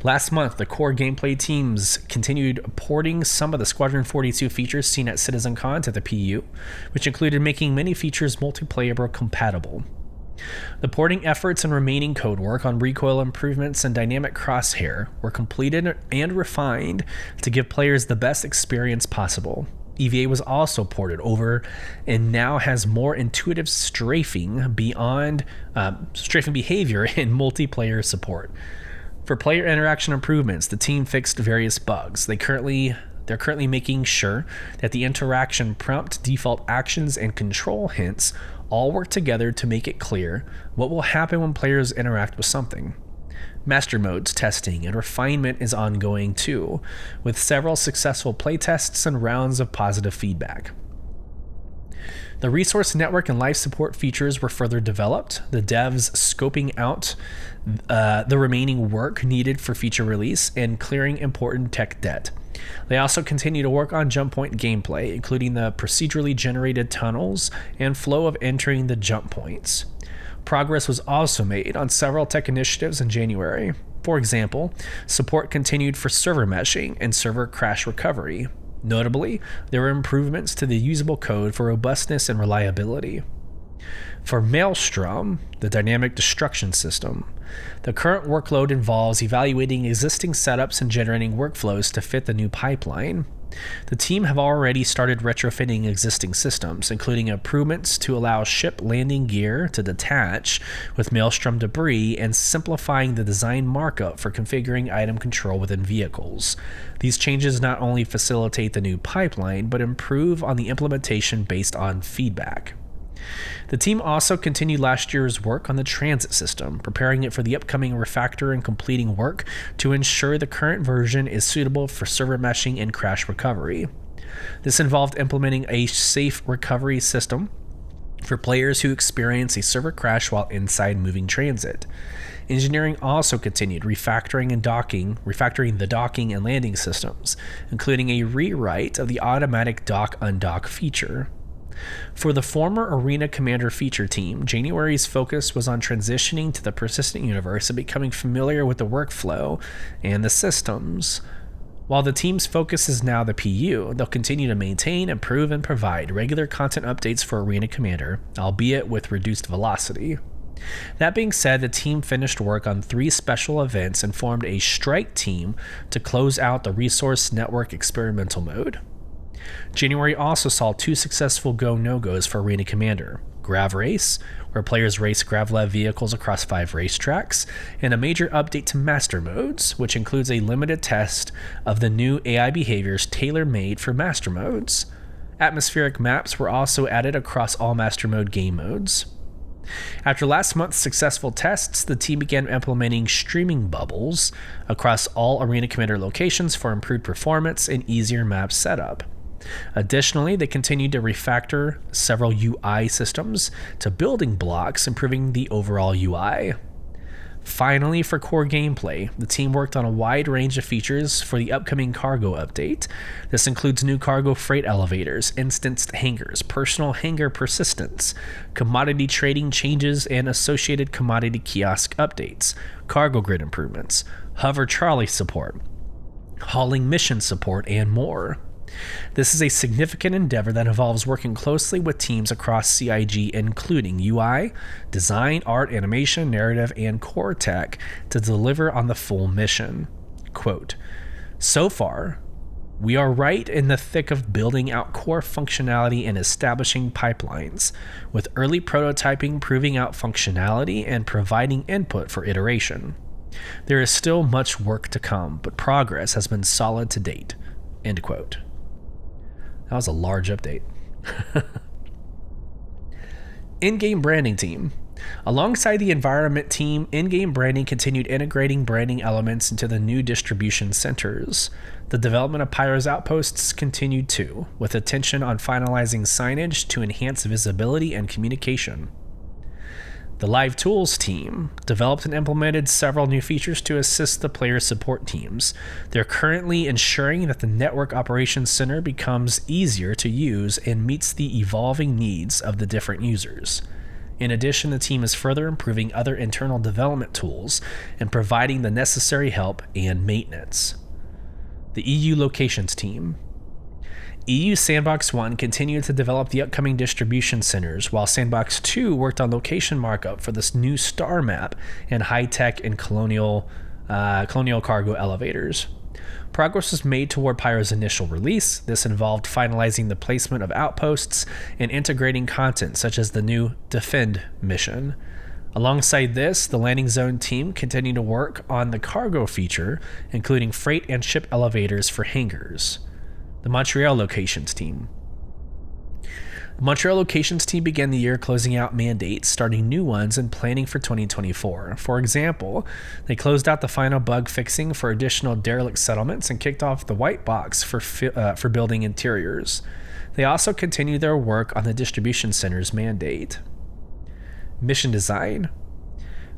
Last month, the core gameplay teams continued porting some of the Squadron 42 features seen at CitizenCon to the PU, which included making many features multiplayer compatible. The porting efforts and remaining code work on recoil improvements and dynamic crosshair were completed and refined to give players the best experience possible. EVA was also ported over and now has more intuitive strafing behavior and multiplayer support. For player interaction improvements, the team fixed various bugs. They're currently making sure that the interaction prompt, default actions, and control hints all work together to make it clear what will happen when players interact with something. Master modes testing and refinement is ongoing too, with several successful playtests and rounds of positive feedback. The resource network and life support features were further developed, the devs scoping out the remaining work needed for feature release and clearing important tech debt. They also continue to work on jump point gameplay, including the procedurally generated tunnels and flow of entering the jump points. Progress was also made on several tech initiatives in January. For example, support continued for server meshing and server crash recovery. Notably, there were improvements to the usable code for robustness and reliability. For Maelstrom, the dynamic destruction system, the current workload involves evaluating existing setups and generating workflows to fit the new pipeline. The team have already started retrofitting existing systems, including improvements to allow ship landing gear to detach with Maelstrom debris and simplifying the design markup for configuring item control within vehicles. These changes not only facilitate the new pipeline, but improve on the implementation based on feedback. The team also continued last year's work on the transit system, preparing it for the upcoming refactor and completing work to ensure the current version is suitable for server meshing and crash recovery. This involved implementing a safe recovery system for players who experience a server crash while inside moving transit. Engineering also continued refactoring the docking and landing systems, including a rewrite of the automatic dock-undock feature. For the former Arena Commander feature team, January's focus was on transitioning to the persistent universe and becoming familiar with the workflow and the systems. While the team's focus is now the PU, they'll continue to maintain, improve, and provide regular content updates for Arena Commander, albeit with reduced velocity. That being said, the team finished work on 3 special events and formed a strike team to close out the Resource Network experimental mode. January also saw 2 successful go-no-goes for Arena Commander: Grav Race, where players race Gravlev vehicles across 5 racetracks, and a major update to Master Modes, which includes a limited test of the new AI behaviors tailor-made for Master Modes. Atmospheric maps were also added across all Master Mode game modes. After last month's successful tests, the team began implementing streaming bubbles across all Arena Commander locations for improved performance and easier map setup. Additionally, they continued to refactor several UI systems to building blocks, improving the overall UI. Finally, for core gameplay, the team worked on a wide range of features for the upcoming cargo update. This includes new cargo freight elevators, instanced hangars, personal hangar persistence, commodity trading changes and associated commodity kiosk updates, cargo grid improvements, hover trolley support, hauling mission support, and more. This is a significant endeavor that involves working closely with teams across CIG, including UI, design, art, animation, narrative, and core tech, to deliver on the full mission. Quote, "So far, we are right in the thick of building out core functionality and establishing pipelines, with early prototyping proving out functionality and providing input for iteration. There is still much work to come, but progress has been solid to date." End quote. That was a large update. In-game branding team. Alongside the environment team, in-game branding continued integrating branding elements into the new distribution centers. The development of Pyro's outposts continued too, with attention on finalizing signage to enhance visibility and communication. The Live Tools team developed and implemented several new features to assist the player support teams. They're currently ensuring that the Network Operations Center becomes easier to use and meets the evolving needs of the different users. In addition, the team is further improving other internal development tools and providing the necessary help and maintenance. The EU Locations team. EU Sandbox 1 continued to develop the upcoming distribution centers, while Sandbox 2 worked on location markup for this new star map and high-tech and colonial cargo elevators. Progress was made toward Pyro's initial release. This involved finalizing the placement of outposts and integrating content such as the new Defend mission. Alongside this, the Landing Zone team continued to work on the cargo feature, including freight and ship elevators for hangars. The Montreal Locations team. The Montreal Locations team began the year closing out mandates, starting new ones, and planning for 2024. For example, they closed out the final bug fixing for additional derelict settlements and kicked off the white box for building interiors. They also continued their work on the distribution center's mandate. Mission design.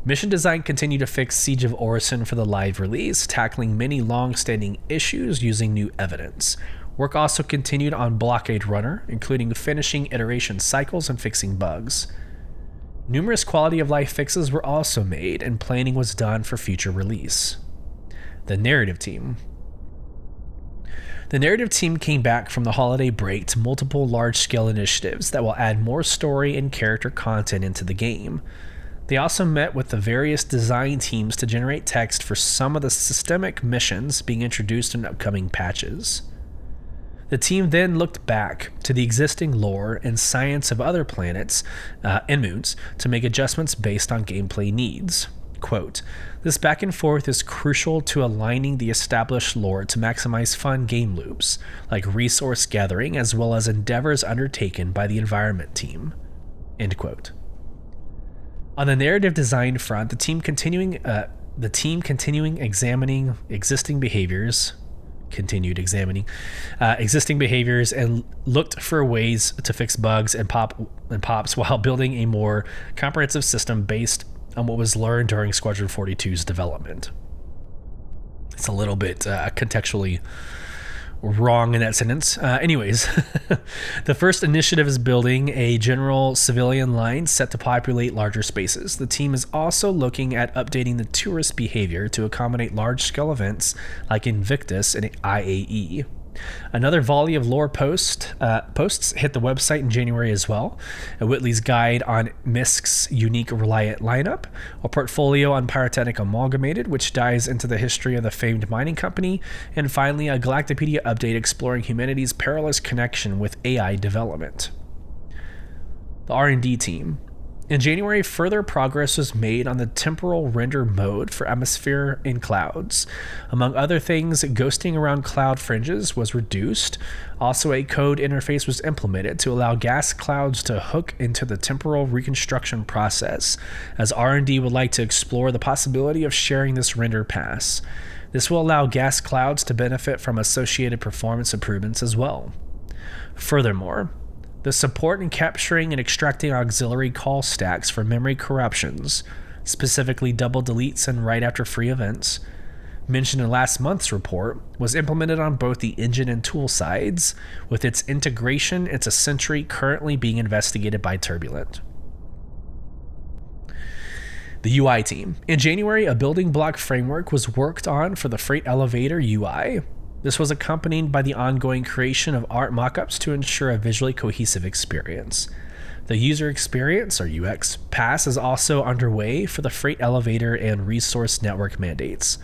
Mission design continued to fix Siege of Orison for the live release, tackling many long-standing issues using new evidence. Work also continued on Blockade Runner, including finishing iteration cycles and fixing bugs. Numerous quality of life fixes were also made, and planning was done for future release. The narrative team. The narrative team came back from the holiday break to multiple large-scale initiatives that will add more story and character content into the game. They also met with the various design teams to generate text for some of the systemic missions being introduced in upcoming patches. The team then looked back to the existing lore and science of other planets and moons to make adjustments based on gameplay needs. Quote, "This back and forth is crucial to aligning the established lore to maximize fun game loops, like resource gathering, as well as endeavors undertaken by the environment team." End quote. On the narrative design front, the team continuing examining existing behaviors and looked for ways to fix bugs and pops while building a more comprehensive system based on what was learned during Squadron 42's development. It's a little bit contextually wrong in that sentence. Anyways, the first initiative is building a general civilian line set to populate larger spaces. The team is also looking at updating the tourist behavior to accommodate large-scale events like Invictus and IAE. Another volley of lore posts hit the website in January as well. A Whitley's guide on MISC's unique Reliant lineup, a portfolio on Pyrotechnic Amalgamated, which dives into the history of the famed mining company, and finally a Galactopedia update exploring humanity's perilous connection with AI development. The R&D team. In January, further progress was made on the temporal render mode for atmosphere in clouds. Among other things, ghosting around cloud fringes was reduced. Also, a code interface was implemented to allow gas clouds to hook into the temporal reconstruction process, as R&D would like to explore the possibility of sharing this render pass. This will allow gas clouds to benefit from associated performance improvements as well. Furthermore, the support in capturing and extracting auxiliary call stacks for memory corruptions specifically double deletes and right after free events, mentioned in last month's report, was implemented on both the engine and tool sides. With its integration, it's essentially currently being investigated by Turbulent. The UI team. In January, a building block framework was worked on for the Freight Elevator UI. This was accompanied by the ongoing creation of art mockups to ensure a visually cohesive experience. The user experience, or UX, pass is also underway for the freight elevator and resource network mandates.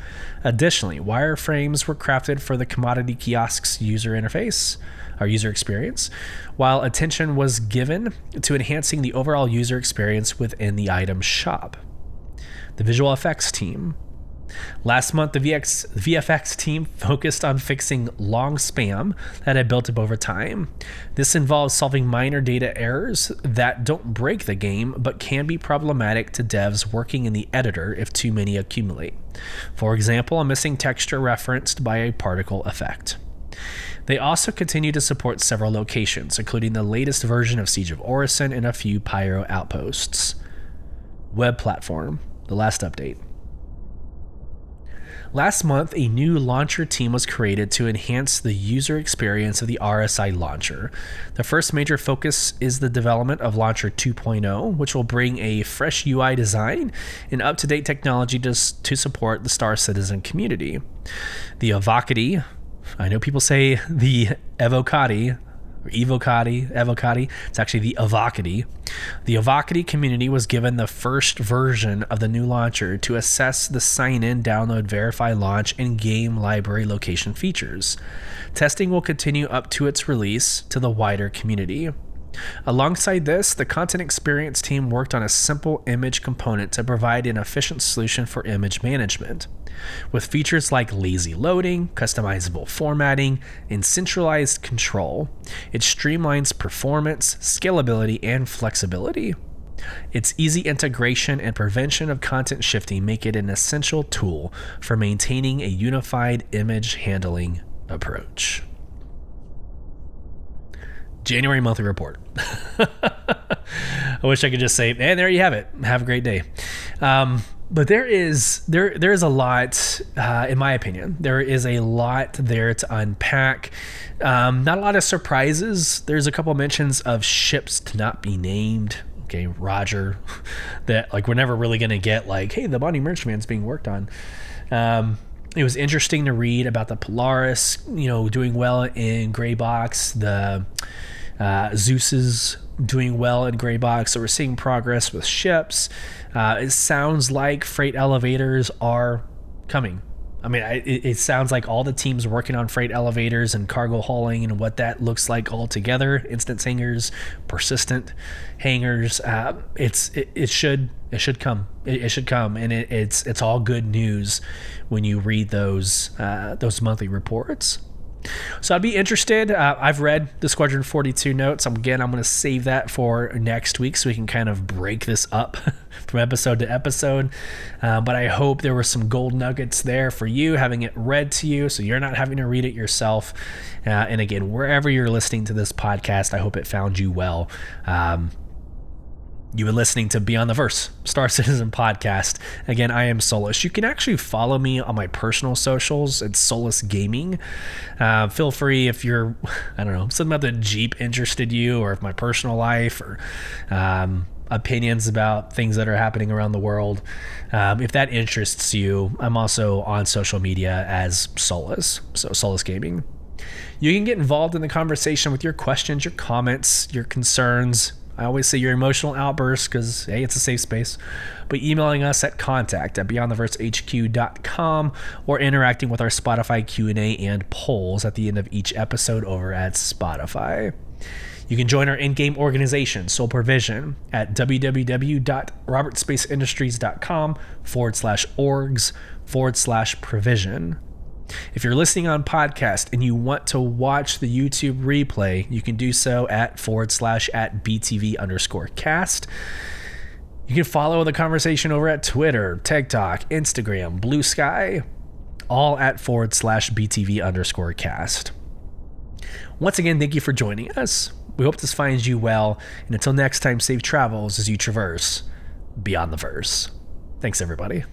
Additionally, wireframes were crafted for the commodity kiosks user interface, our user experience, while attention was given to enhancing the overall user experience within the item shop. The visual effects team. Last month, the VFX team focused on fixing long spam that had built up over time. This involves solving minor data errors that don't break the game, but can be problematic to devs working in the editor if too many accumulate. For example, a missing texture referenced by a particle effect. They also continue to support several locations, including the latest version of Siege of Orison and a few Pyro outposts. Web platform, the last update. Last month, a new launcher team was created to enhance the user experience of the RSI launcher. The first major focus is the development of Launcher 2.0, which will bring a fresh UI design and up-to-date technology to support the Star Citizen community. The Evocati, I know people say the Evocati, or Evocati, it's actually the Evocati. The Evocati community was given the first version of the new launcher to assess the sign-in, download, verify, launch, and game library location features. Testing will continue up to its release to the wider community. Alongside this, the content experience team worked on a simple image component to provide an efficient solution for image management. With features like lazy loading, customizable formatting, and centralized control, it streamlines performance, scalability, and flexibility. Its easy integration and prevention of content shifting make it an essential tool for maintaining a unified image handling approach. January monthly report. I wish I could just say, and there you have it. Have a great day. But there is a lot, in my opinion, there is a lot there to unpack. Not a lot of surprises. There's a couple mentions of ships to not be named. Okay, Roger, that like we're never really going to get like, hey, the Bonnie Merchantman's being worked on. It was interesting to read about the Polaris, doing well in gray box. The Zeus's doing well in gray box. So we're seeing progress with ships. It sounds like freight elevators are coming. I mean, it sounds like all the teams working on freight elevators and cargo hauling and what that looks like all together. Instant hangars, persistent hangars. It should come. It should come, and it's all good news when you read those monthly reports. So I'd be interested. I've read the Squadron 42 notes. I'm going to save that for next week so we can kind of break this up from episode to episode. But I hope there were some gold nuggets there for you, having it read to you so you're not having to read it yourself. And again, wherever you're listening to this podcast, I hope it found you well. You were listening to Beyond the Verse, Star Citizen podcast. Again, I am Sulyce. You can actually follow me on my personal socials. It's Sulyce Gaming. Feel free if you're, something about the Jeep interested you, or if my personal life, or opinions about things that are happening around the world. If that interests you, I'm also on social media as Sulyce, so Sulyce Gaming. You can get involved in the conversation with your questions, your comments, your concerns. I always say your emotional outbursts because, hey, it's a safe space. But emailing us at contact@beyondtheversehq.com or interacting with our Spotify Q&A and polls at the end of each episode over at Spotify. You can join our in-game organization, Soul Provision, at www.robertspaceindustriescom/orgs/provision. If you're listening on podcast and you want to watch the YouTube replay, you can do so at /@BTV_cast. You can follow the conversation over at Twitter, TikTok, Instagram, Blue Sky, all at /BTV_cast. Once again, thank you for joining us. We hope this finds you well. And until next time, safe travels as you traverse beyond the verse. Thanks, everybody.